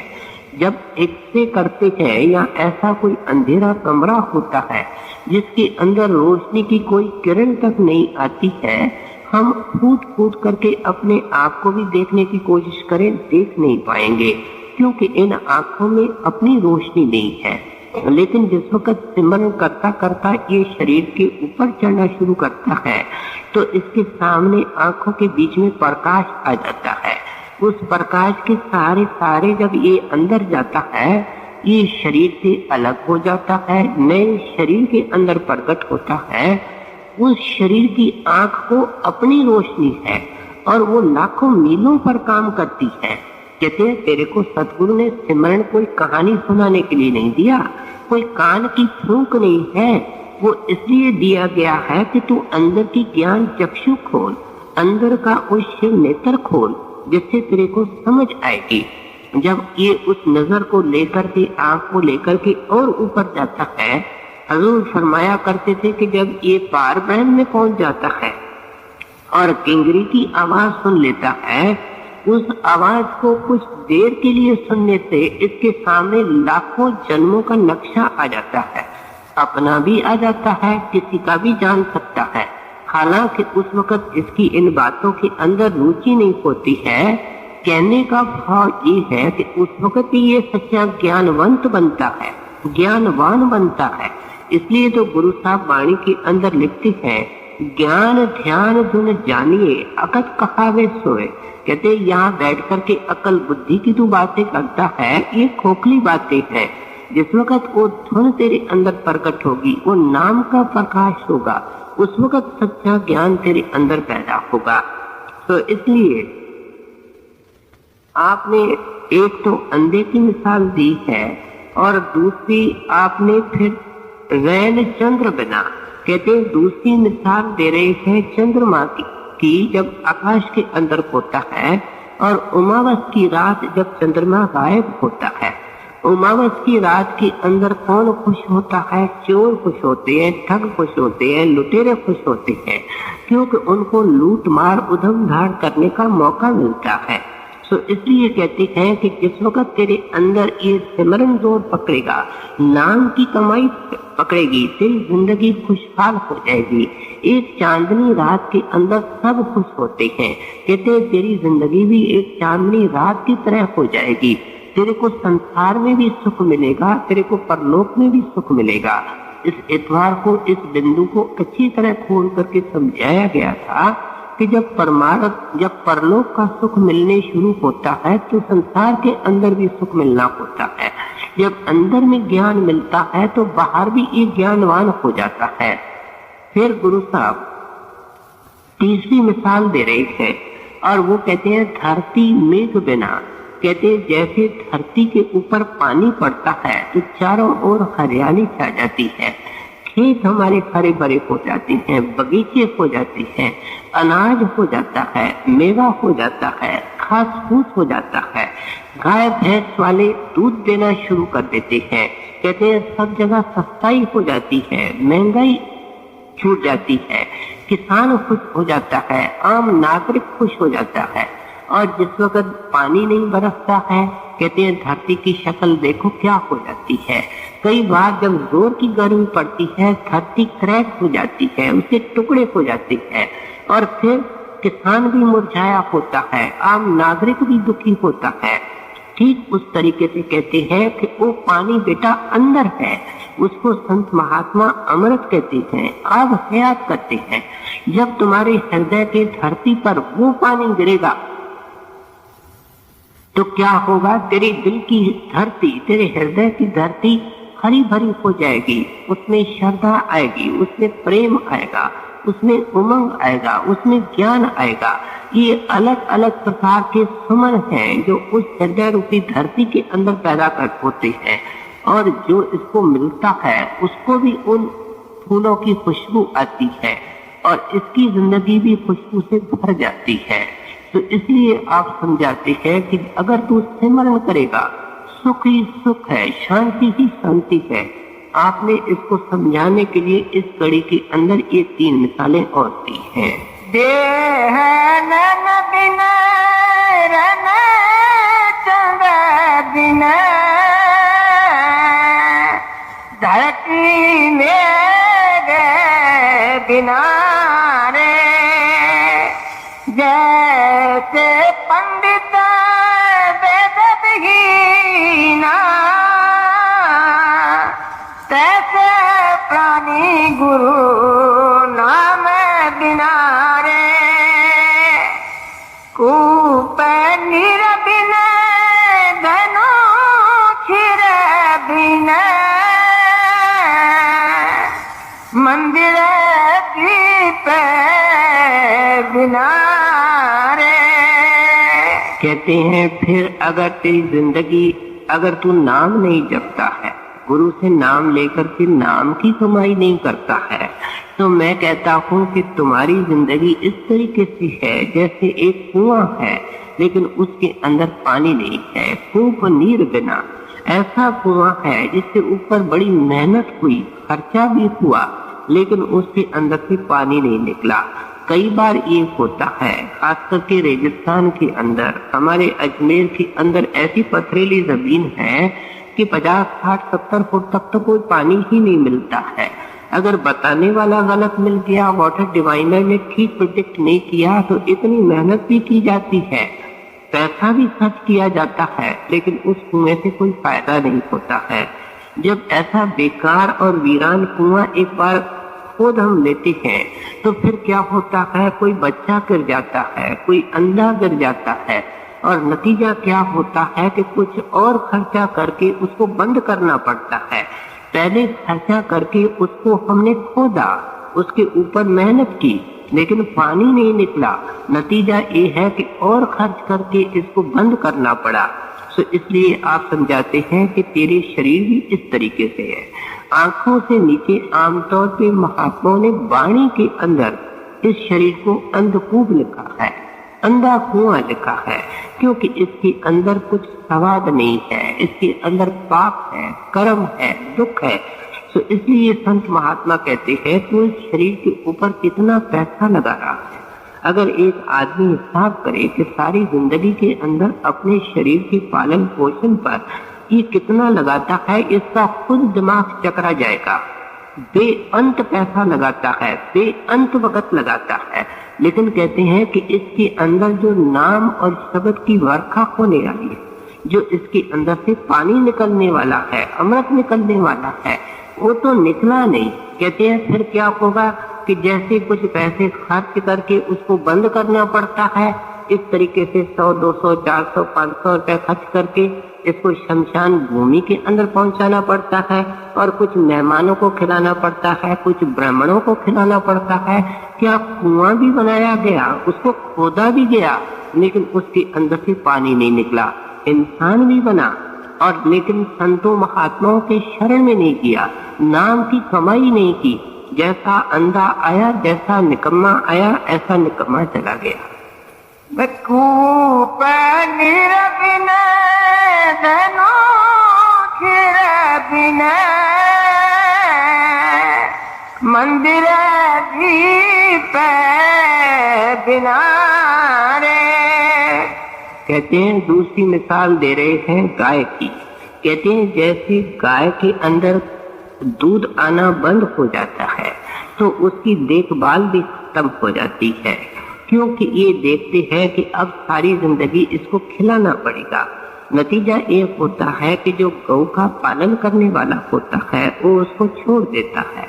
जब एक्सरे करते हैं या ऐसा कोई अंधेरा कमरा होता है जिसके अंदर रोशनी की कोई किरण तक नहीं आती है, हम फूट फूट करके अपने आप को भी देखने की कोशिश करें, देख नहीं पाएंगे, क्योंकि इन आंखों में अपनी रोशनी नहीं है। लेकिन जिस वक्त सिमरन करता करता ये शरीर के ऊपर चढ़ना शुरू करता है तो इसके सामने आंखों के बीच में प्रकाश आ जाता है। उस प्रकाश के सारे जब ये अंदर जाता है, ये शरीर से अलग हो जाता है, नए शरीर के अंदर प्रकट होता है। उस शरीर की आंख को अपनी रोशनी है और वो लाखों मीलों पर काम करती है। कहते हैं तेरे को सतगुरु ने सिमरन कोई कहानी सुनाने के लिए नहीं दिया, कोई कान की फूंक नहीं है। वो इसलिए दिया गया है कि तू अंदर की ज्ञान चक्षु खोल, अंदर का उस शिव नेत्र खोल, जिससे तेरे को समझ आएगी। जब ये उस नजर को लेकर के, आंख को लेकर के और ऊपर जाता है, हजूर फरमाया करते थे कि जब ये पार ब्रह्म में पहुंच जाता है और किंगरी की आवाज सुन लेता है, उस आवाज को कुछ देर के लिए सुनने से इसके सामने लाखों जन्मों का नक्शा आ जाता है। अपना भी आ जाता है, किसी का भी जान सकता है। हालांकि उस वक्त इसकी इन बातों के अंदर रुचि नहीं होती है। कहने का भाव ये है कि उस वक्त ही ये सच्चा ज्ञानवंत बनता है, ज्ञानवान बनता है। इसलिए तो गुरु साहब वाणी के अंदर लिखते हैं, ज्ञान ध्यान धुन जानिए अकत कहावे सोए। कहते यहाँ बैठ करके अकल बुद्धि की तू बातें करता है, ये खोखली बातें हैं। जिस वक्त वो धुन तेरे अंदर प्रकट होगी, वो नाम का प्रकाश होगा, उस वक्त सच्चा ज्ञान तेरे अंदर पैदा होगा। तो इसलिए आपने एक तो अंधे की मिसाल दी है और दूसरी आपने फिर रैन चंद्र बिना, कहते दूसरी मिसाल दे रहे हैं चंद्रमा की जब आकाश के अंदर होता है और उमावस की रात जब चंद्रमा गायब होता है। उमावस की रात के अंदर कौन खुश होता है? चोर खुश होते हैं, ठग खुश होते हैं, लुटेरे खुश होते हैं, क्योंकि उनको लूट मार उधम धाड़ करने का मौका मिलता है। तो इसलिए कहते हैं कि जिस वक्त तेरे अंदर ये सिमरन जोर पकड़ेगा, नाम की कमाई पकड़ेगी, तेरी जिंदगी खुशहाल हो जाएगी। एक चांदनी रात के अंदर सब खुश होते हैं, कहते तेरी जिंदगी भी एक चांदनी रात की तरह हो जाएगी। तेरे को संसार में भी सुख मिलेगा, तेरे को परलोक में भी सुख मिलेगा। इस इतवार को इस बिंदु को अच्छी तरह खोल करके समझाया गया था कि जब परलोक का सुख मिलने शुरू होता है तो संसार के अंदर भी सुख मिलना होता है। जब अंदर में ज्ञान मिलता है तो बाहर भी एक ज्ञानवान हो जाता है। फिर गुरु साहब तीसरी मिसाल दे रहे हैं और वो कहते हैं धरती मेघ बिना। कहते हैं जैसे धरती के ऊपर पानी पड़ता है तो चारों ओर हरियाली छा जाती है, खेत हमारे हरे भरे हो जाते हैं, बगीचे हो जाते हैं, अनाज हो जाता है, मेवा हो जाता है, घास फूस हो जाता है, गाय भैंस वाले दूध देना शुरू कर देते हैं। कहते हैं सब जगह सस्ताई हो जाती है, महंगाई छूट जाती है, किसान खुश हो जाता है, आम नागरिक खुश हो जाता है। और जिस वक्त पानी नहीं बरसता है, कहते हैं धरती की शक्ल देखो क्या हो जाती है। कई बार जब जोर की गर्मी पड़ती है धरती क्रैक हो जाती है, उसके टुकड़े हो जाते हैं और फिर किसान भी मुरझाया होता है, आम नागरिक भी दुखी होता है। ठीक उस तरीके से कहते हैं कि वो पानी बेटा अंदर है, उसको संत महात्मा अमृत कहते हैं, आब हयात करते हैं। जब तुम्हारे हृदय के धरती पर वो पानी गिरेगा तो क्या होगा? तेरे दिल की धरती, तेरे हृदय की धरती हरी भरी हो जाएगी, उसमें श्रद्धा आएगी, उसमें प्रेम आएगा, उसमें उमंग आएगा, उसमें ज्ञान आएगा। ये अलग अलग प्रकार के सुमन हैं जो उस हृदय रूपी धरती के अंदर पैदा कर होते हैं और जो इसको मिलता है उसको भी उन फूलों की खुशबू आती है और इसकी जिंदगी भी खुशबू से भर जाती है। तो इसलिए आप समझाते हैं कि अगर तू सिमरन करेगा सुख ही सुख है, शांति ही शांति है। आपने इसको समझाने के लिए इस कड़ी के अंदर ये 3 मिसालें और दी हैं। देह नन बिन रन चंद बिन धरती में बिना रे जैसे पंडित वेद विहीना तैसे प्राणी गुरु नाम बिना रे कूप नीर बिन धनु क्षीर बिन मंदिर दीप बिना रे। कहते हैं फिर अगर तेरी जिंदगी, अगर तू नाम नहीं जपता है, गुरु से नाम लेकर के नाम की कमाई नहीं करता है, तो मैं कहता हूँ कि तुम्हारी जिंदगी इस तरीके से है जैसे एक कुआं है लेकिन उसके अंदर पानी नहीं है। कूप नीर बिना, ऐसा कुआं है जिसके ऊपर बड़ी मेहनत हुई, खर्चा भी हुआ, लेकिन उसके अंदर से पानी नहीं निकला। कई बार ये होता है, खास करके रेगिस्तान के अंदर, हमारे अजमेर के अंदर ऐसी पथरीली जमीन है कि 50, 60, 70 फुट तक तो कोई पानी ही नहीं मिलता है। अगर बताने वाला गलत मिल गया, वाटर डिवाइनर ने ठीक प्रिडिक्ट नहीं किया, तो इतनी मेहनत भी की जाती है, पैसा भी खर्च किया जाता है, लेकिन उस कुएं से कोई फायदा नहीं होता है। जब ऐसा बेकार और वीरान कुआं एक बार खोद हम लेते हैं तो फिर क्या होता है, कोई बच्चा गिर जाता है, कोई अंधा गिर जाता है, और नतीजा क्या होता है कि कुछ और खर्चा करके उसको बंद करना पड़ता है। पहले खर्चा करके उसको हमने खोदा, उसके ऊपर मेहनत की, लेकिन पानी नहीं निकला। नतीजा ये है कि और खर्च करके इसको बंद करना पड़ा। तो इसलिए आप समझाते हैं कि तेरे शरीर भी इस तरीके से है। आंखों से नीचे आमतौर पे महात्माओं ने वाणी के अंदर इस शरीर को अंधकूप लिखा है, अंधा कुआं लिखा है, क्योंकि इसके अंदर कुछ स्वाद नहीं है, इसके अंदर पाप है, कर्म है, दुख है। तो इसलिए संत महात्मा कहते हैं तो इस शरीर के ऊपर कितना पैसा लगा रहा है। अगर एक आदमी हिसाब करे कि सारी जिंदगी के अंदर अपने शरीर के पालन पोषण पर ये कितना लगाता है, इसका खुद दिमाग चकरा जाएगा। बेअंत पैसा लगाता है, बेअंत वक्त लगाता है, लेकिन कहते हैं कि इसके अंदर जो नाम और शब्द की वर्षा होने वाली है, जो इसके अंदर से पानी निकलने वाला है, अमृत निकलने वाला है, वो तो निकला नहीं। कहते हैं फिर क्या होगा कि जैसे कुछ पैसे खर्च करके उसको बंद करना पड़ता है, इस तरीके से 100, 200, 400, 500 रुपए खर्च करके इसको शमशान भूमि के अंदर पहुंचाना पड़ता है, और कुछ मेहमानों को खिलाना पड़ता है, कुछ ब्राह्मणों को खिलाना पड़ता है। क्या कुआं भी बनाया गया, उसको खोदा भी गया, लेकिन उसके अंदर से पानी नहीं निकला। इंसान भी बना, और लेकिन संतों महात्माओं के शरण में नहीं किया, नाम की कमाई नहीं की। जैसा अंधा आया, जैसा निकम्मा आया, ऐसा निकम्मा चला गया। कूप निरबिन धनु खिरबिन मंदिर दीप बिना रे। कहते हैं दूसरी मिसाल दे रहे हैं गाय की। कहते हैं जैसे गाय के अंदर दूध आना बंद हो जाता है तो उसकी देखभाल भी खत्म हो जाती है, क्योंकि ये देखते हैं कि अब सारी जिंदगी इसको खिलाना पड़ेगा। नतीजा ये होता है कि जो गौ का पालन करने वाला होता है वो उसको छोड़ देता है,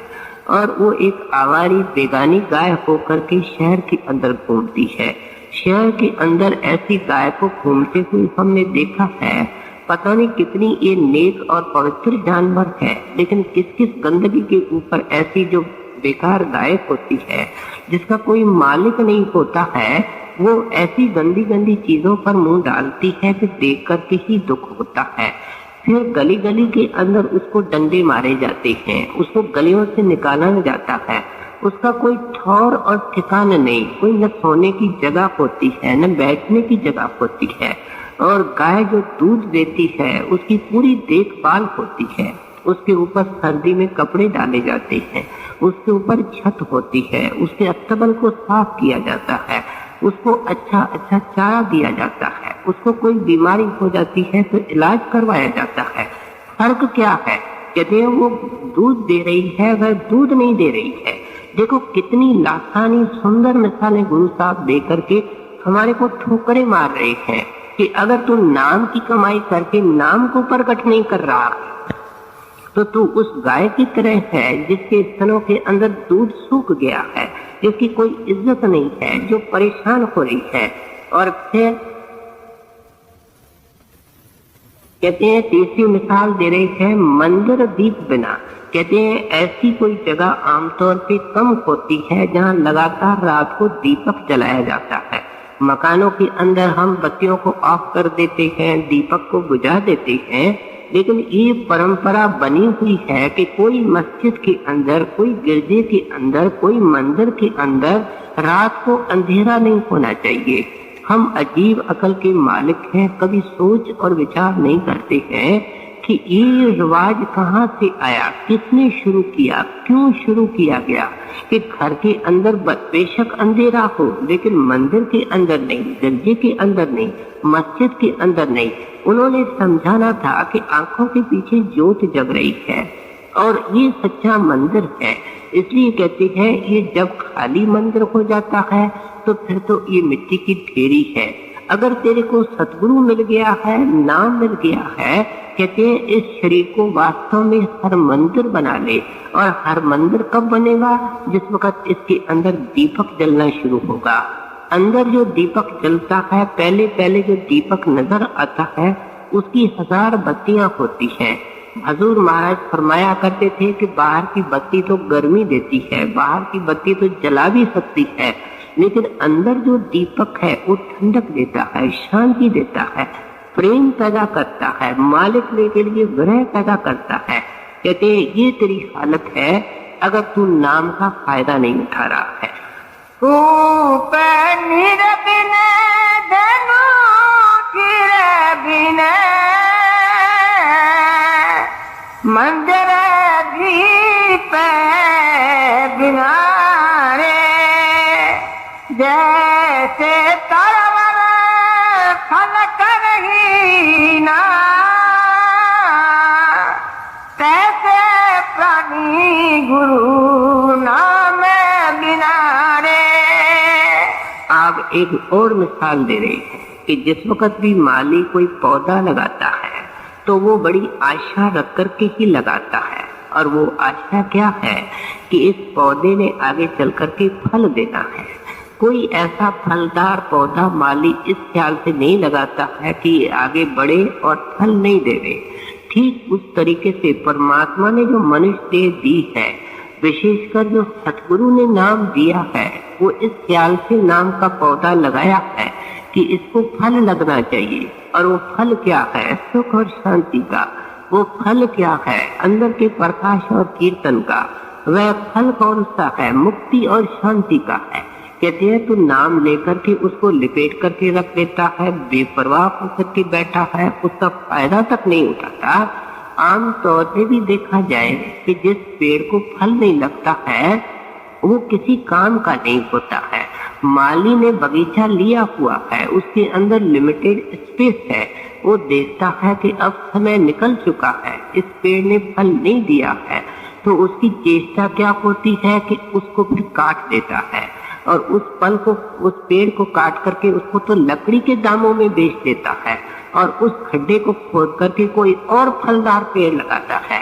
और वो एक आवारी बेगानी गाय होकर के शहर के अंदर घूमती है। शहर के अंदर ऐसी गाय को घूमते हुए हमने देखा है, पता नहीं कितनी ये नेक और पवित्र जानवर है, लेकिन किस किस गंदगी के ऊपर ऐसी जो बेकार गाय होती है, जिसका कोई मालिक नहीं होता है, वो ऐसी गंदी गंदी चीजों पर मुंह डालती है कि देख करके ही दुख होता है। फिर गली गली के अंदर उसको डंडे मारे जाते हैं, उसको गलियों से निकाला जाता है, उसका कोई ठौर और ठिकाना नहीं, कोई न सोने की जगह होती है, न बैठने की जगह होती है। और गाय जो दूध देती है उसकी पूरी देखभाल होती है, उसके ऊपर सर्दी में कपड़े डाले जाते हैं, उसके ऊपर छत होती है, उसके अस्तबल को साफ किया जाता है, उसको अच्छा अच्छा चारा दिया जाता है, उसको कोई बीमारी हो जाती है तो इलाज करवाया जाता है। फर्क क्या है? कहते हैं वो दूध दे रही है, वह दूध नहीं दे रही है। देखो कितनी लासानी सुंदर मिसालें गुरु साहब दे करके हमारे को ठोकरे मार रहे हैं कि अगर तू नाम की कमाई करके नाम को प्रकट नहीं कर रहा तो तू उस गाय की तरह है जिसके स्तनों के अंदर दूध सूख गया है, जिसकी कोई इज्जत नहीं है, जो परेशान हो रही है। और फिर कहते हैं तीसरी मिसाल दे रहे हैं मंदिर दीप बिना। कहते हैं ऐसी कोई जगह आमतौर पे कम होती है जहाँ लगातार रात को दीपक जलाया जाता है। मकानों के अंदर हम बत्तियों को ऑफ कर देते हैं, दीपक को बुझा देते हैं, लेकिन ये परंपरा बनी हुई है कि कोई मस्जिद के अंदर, कोई गिरजे के अंदर, कोई मंदिर के अंदर रात को अंधेरा नहीं होना चाहिए। हम अजीब अकल के मालिक हैं, कभी सोच और विचार नहीं करते हैं कि ये रिवाज कहाँ से आया, किसने शुरू किया, क्यों शुरू किया गया कि घर के अंदर बेशक अंधेरा हो लेकिन मंदिर के अंदर नहीं, गिरजे के अंदर नहीं, मस्जिद के अंदर नहीं। उन्होंने समझाना था कि आंखों के पीछे ज्योत जग रही है और ये सच्चा मंदिर है। इसलिए कहते हैं ये जब खाली मंदिर हो जाता है तो फिर तो ये मिट्टी की ढेरी है। अगर तेरे को सतगुरु मिल गया है, नाम मिल गया है, कहते हैं इस शरीर को वास्तव में हर मंदिर बना ले। और हर मंदिर कब बनेगा? जिस वक्त इसके अंदर दीपक जलना शुरू होगा। अंदर जो दीपक जलता है, पहले पहले जो दीपक नजर आता है उसकी 1000 बत्तियां होती हैं। हजूर महाराज फरमाया करते थे कि बाहर की बत्ती तो गर्मी देती है, बाहर की बत्ती तो जला भी सकती है, लेकिन अंदर जो दीपक है वो ठंडक देता है, शांति देता है, प्रेम पैदा करता है, मालिक के लिए विरह पैदा करता है। कहते हैं ये तेरी हालत है अगर तू नाम का फायदा नहीं उठा रहा है। मंदिर दीप बिना रे जैसे तरवर फल करही ना, तैसे प्राणी गुरु नाम बिना रे। आप एक और मिसाल दे रहे हैं कि जिस वक्त भी माली कोई पौधा लगाता है तो वो बड़ी आशा रख कर के ही लगाता है, और वो आशा क्या है कि इस पौधे ने आगे चल कर के फल देना है। कोई ऐसा फलदार पौधा माली इस ख्याल से नहीं लगाता है कि ये आगे बढ़े और फल नहीं देवे। ठीक उस तरीके से परमात्मा ने जो मनुष्य देह दी है, विशेषकर जो सतगुरु ने नाम दिया है, वो इस ख्याल से नाम का पौधा लगाया है कि इसको फल लगना चाहिए। और वो फल क्या है? सुख और शांति का। वो फल क्या है? अंदर के प्रकाश और कीर्तन का। वह फल कौन सा है? मुक्ति और शांति का है। कहते हैं तू नाम लेकर के उसको लिपेट करके रख देता है, बेपरवाह होकर के बैठा है, उसका फायदा तक नहीं उठाता। आम तौर पे भी देखा जाए कि जिस पेड़ को फल नहीं लगता है वो किसी काम का नहीं होता है। माली ने बगीचा लिया हुआ है, उसके अंदर लिमिटेड स्पेस है, वो देखता है कि अब समय निकल चुका है, इस पेड़ ने फल नहीं दिया है, तो उसकी चेष्टा क्या होती है कि उसको फिर काट देता है और उस फल को, उस पेड़ को काट करके उसको तो लकड़ी के दामों में बेच देता है और उस खड्डे को खोद करके कोई और फलदार पेड़ लगाता है।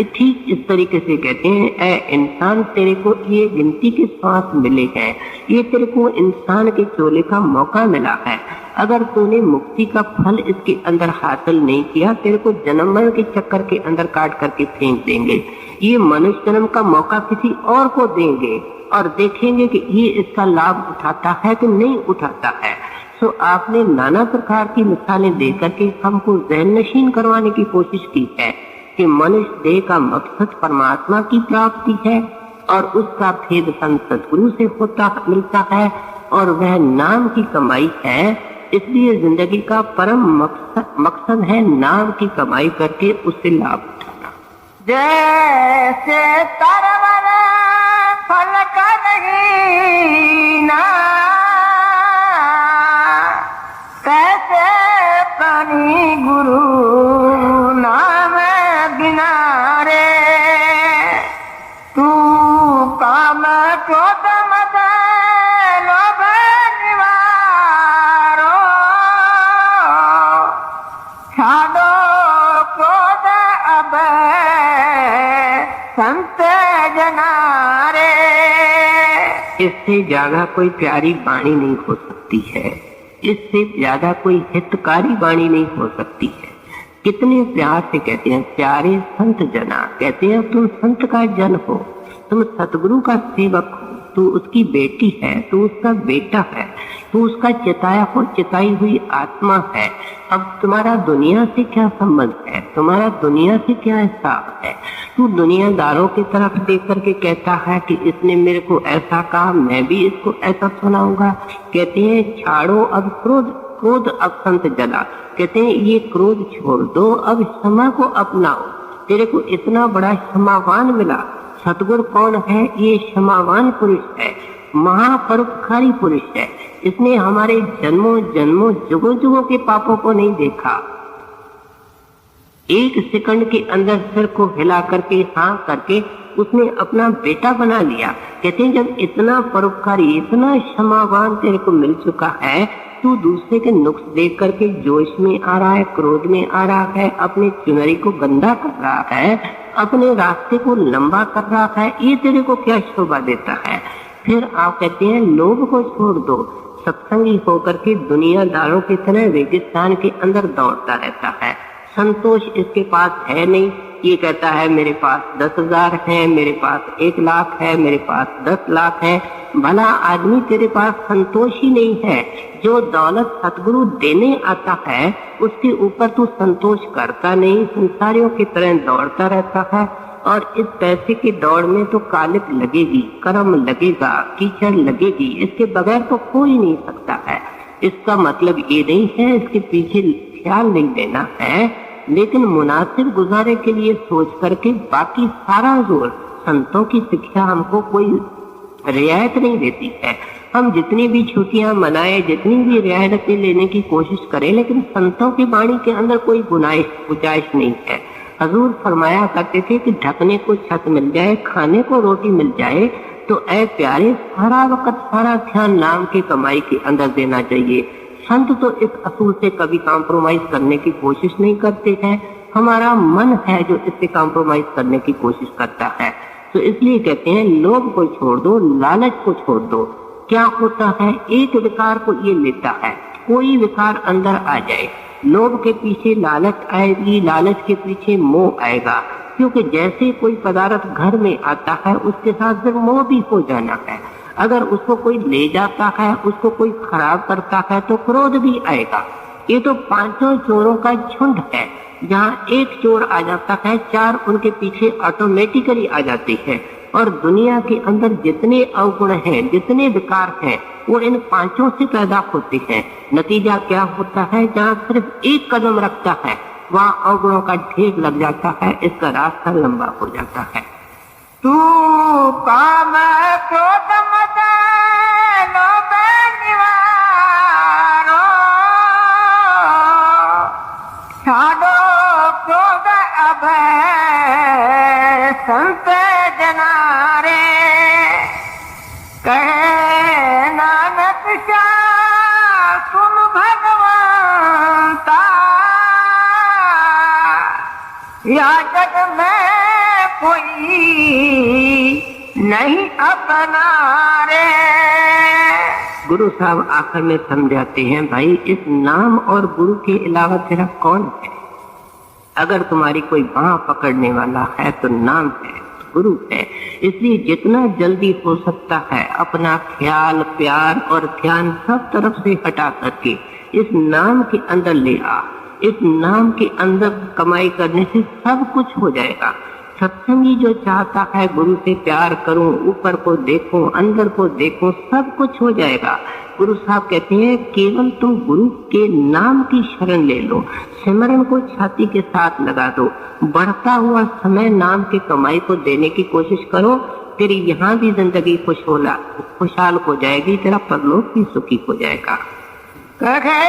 ठीक इस तरीके से कहते हैं ऐ इंसान, तेरे को ये गिनती के सांस मिले हैं, ये तेरे को इंसान के चोले का मौका मिला है। अगर तूने मुक्ति का फल इसके अंदर हासिल नहीं किया, तेरे को जन्म मरण के चक्कर के अंदर काट करके फेंक देंगे। ये मनुष्य जन्म का मौका किसी और को देंगे और देखेंगे कि ये इसका लाभ उठाता है कि नहीं उठाता है। सो आपने नाना प्रकार की मिसालें दे करके हमको ज़हन नशीन करवाने की कोशिश की है कि मनुष्य देह का मकसद परमात्मा की प्राप्ति है और उसका भेद संत सतगुरु से मिलता है और वह नाम की कमाई है। इसलिए जिंदगी का परम मकसद है नाम की कमाई करके उससे लाभ उठाना। जैसे तरवर फल करही ना, तैसे प्राणी गुरु नाम बिना रे। तू काम क्रोध मद लोभ निवारो, छाड़ो क्रोध अब संत जना रे। इससे ज्यादा कोई प्यारी वाणी नहीं हो सकती है, इससे ज्यादा कोई हितकारी वाणी नहीं हो सकती है। कितने प्यार से कहते हैं प्यारे संत जना, कहते हैं तुम संत का जन हो, तुम सतगुरु का सेवक हो, तू उसकी बेटी है, तू उसका बेटा है, तू उसका चिताई हुई आत्मा है। अब तुम्हारा दुनिया से क्या संबंध है? तुम्हारा दुनिया से क्या हिसाब है? तू दुनियादारों की तरफ देख करके कहता है कि इसने मेरे को ऐसा कहा, मैं भी इसको ऐसा सुनाऊंगा। कहते हैं छाड़ो अब क्रोध क्रोध अब संत जला। कहते हैं ये क्रोध छोड़ दो, अब क्षमा को अपनाओ। तेरे को इतना बड़ा क्षमावान मिला। सतगुरु कौन है? ये क्षमावान पुरुष है, महापरोपकारी पुरुष है। इसने हमारे जन्मों जन्मों जुगों जुगों के पापों को नहीं देखा। एक सेकंड के अंदर सिर को हिला करके हाँ करके उसने अपना बेटा बना लिया। कहते हैं जब इतना परोपकारी, इतना क्षमावान तेरे को मिल चुका है, तू दूसरे के नुक्स देख करके जोश में आ रहा है, क्रोध में आ रहा है, अपने चुनरी को गंदा कर रहा है, अपने रास्ते को लंबा कर रहा है, ये तेरे को क्या शोभा देता है? फिर आप कहते हैं लोभ को छोड़ दो। सत्संगी होकर के दुनियादारों की तरह रेगिस्तान के अंदर दौड़ता रहता है। संतोष इसके पास है नहीं। ये कहता है मेरे पास 10,000 है, मेरे पास 1 लाख है, मेरे पास 10 लाख है। भला आदमी तेरे पास संतोष ही नहीं है। जो दौलत सतगुरु देने आता है उसके ऊपर तू संतोष करता नहीं, संसारियों की तरह दौड़ता रहता है। और इस पैसे की दौड़ में तो कालिक लगेगी, कर्म लगेगा, कीचड़ लगेगी, इसके बगैर तो कोई नहीं सकता है। इसका मतलब ये नहीं है इसके पीछे ख्याल नहीं देना है, लेकिन मुनासिब गुजारे के लिए सोच करके बाकी सारा जोर। संतों की शिक्षा हमको कोई रियायत नहीं देती है। हम जितनी भी छुट्टियां मनाए, जितनी भी रियायतें लेने की कोशिश करें, लेकिन संतों की वाणी के अंदर कोई गुंजाइश नहीं है। हजूर फरमाया करते थे कि ढकने को छत मिल जाए, खाने को रोटी मिल जाए, तो ऐ प्यारे सारा वक्त सारा ध्यान नाम की कमाई के अंदर देना चाहिए। संत तो इस असूल से कभी कॉम्प्रोमाइज करने की कोशिश नहीं करते हैं। हमारा मन है जो इससे कॉम्प्रोमाइज करने की कोशिश करता है। तो इसलिए कहते हैं लोभ को छोड़ दो, लालच को छोड़ दो। क्या होता है? एक विकार को ये लेता है, कोई विकार अंदर आ जाए, लोभ के पीछे लालच आएगी, लालच के पीछे मोह आएगा। क्योंकि जैसे कोई पदार्थ घर में आता है उसके साथ फिर मोह भी हो जाना है। अगर उसको कोई ले जाता है, उसको कोई खराब करता है तो क्रोध भी आएगा। ये तो 5 चोरों का झुंड है। जहाँ एक चोर आ जाता है, 4 उनके पीछे ऑटोमेटिकली आ जाते हैं। और दुनिया के अंदर जितने अवगुण हैं, जितने विकार हैं, वो इन 5 से पैदा होते हैं। नतीजा क्या होता है? जहाँ सिर्फ एक कदम रखता है वहाँ अवगुणों का ढेर लग जाता है, इसका रास्ता लंबा हो जाता है। तू काम क्रोध मद लोभ निवारो, छाड़ो क्रोध अभय संत जनारे। कहे नानक शाह तुम भगवंता, या जग में कोई नहीं अपना रे। गुरु साहब आखिर में समझाते हैं, भाई इस नाम और गुरु के अलावा तेरा कौन है? अगर तुम्हारी कोई बांह पकड़ने वाला है तो नाम है, गुरु है। इसलिए जितना जल्दी हो सकता है अपना ख्याल, प्यार और ध्यान सब तरफ से हटा करके इस नाम के अंदर ले आ। इस नाम के अंदर कमाई करने से सब कुछ हो जाएगा। सत्संगी जो चाहता है गुरु से प्यार करूं, ऊपर को देखूं, अंदर को देखूं, सब कुछ हो जाएगा। गुरु साहब कहते हैं केवल तुम गुरु के नाम की शरण ले लो, सिमरन को छाती के साथ लगा दो, बढ़ता हुआ समय नाम के कमाई को देने की कोशिश करो। तेरी यहाँ भी जिंदगी खुशहाल हो जाएगी, तेरा परलोक भी सुखी हो जाएगा। कहे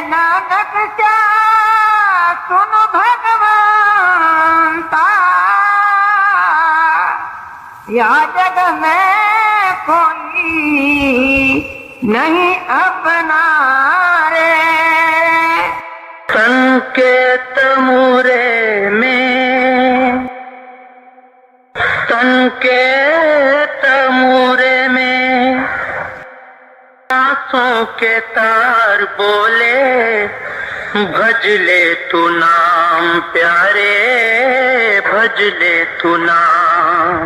नानक शाह सुन भगवंता, या जग में कोई नहीं अपना रे। संकेत मुरे में, संकेत मुरे में आंसों के तार बोले, भज ले तू नाम प्यारे, भज ले तू नाम।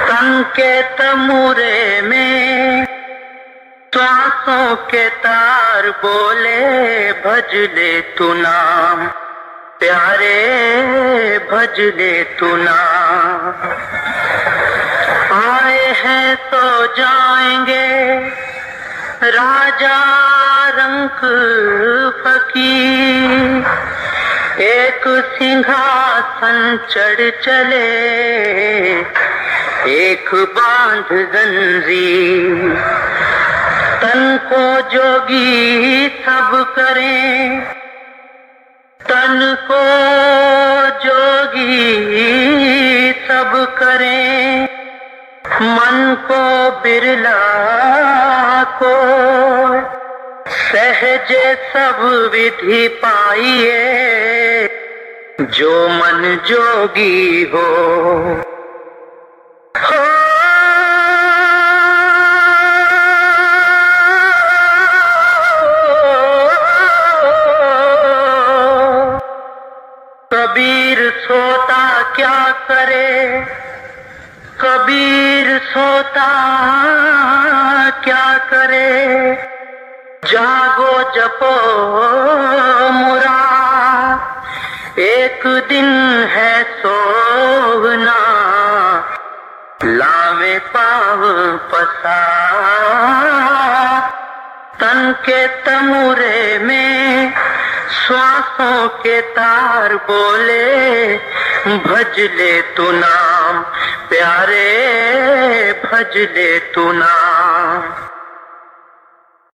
संकेत मुरे में श्वासों के तार बोले, भज ले तू नाम प्यारे, भज ले तू नाम। आए हैं तो जाएंगे, राजा रंक फकीर एक सिंहासन चढ़ चले, एक बांध जंजीर तन को जोगी सब करें, तन को जोगी सब करें, मन को बिरला को सहजे सब विधि पाइए, जो मन जोगी हो। कबीर सोता क्या करे, कबीर सोता क्या करे, जागो जपो मुरा, एक दिन है सोना, लावे पाव पसा, तन के तमुरे में श्वासों के तार बोले, भज ले तू नाम प्यारे, भज ले तू नाम।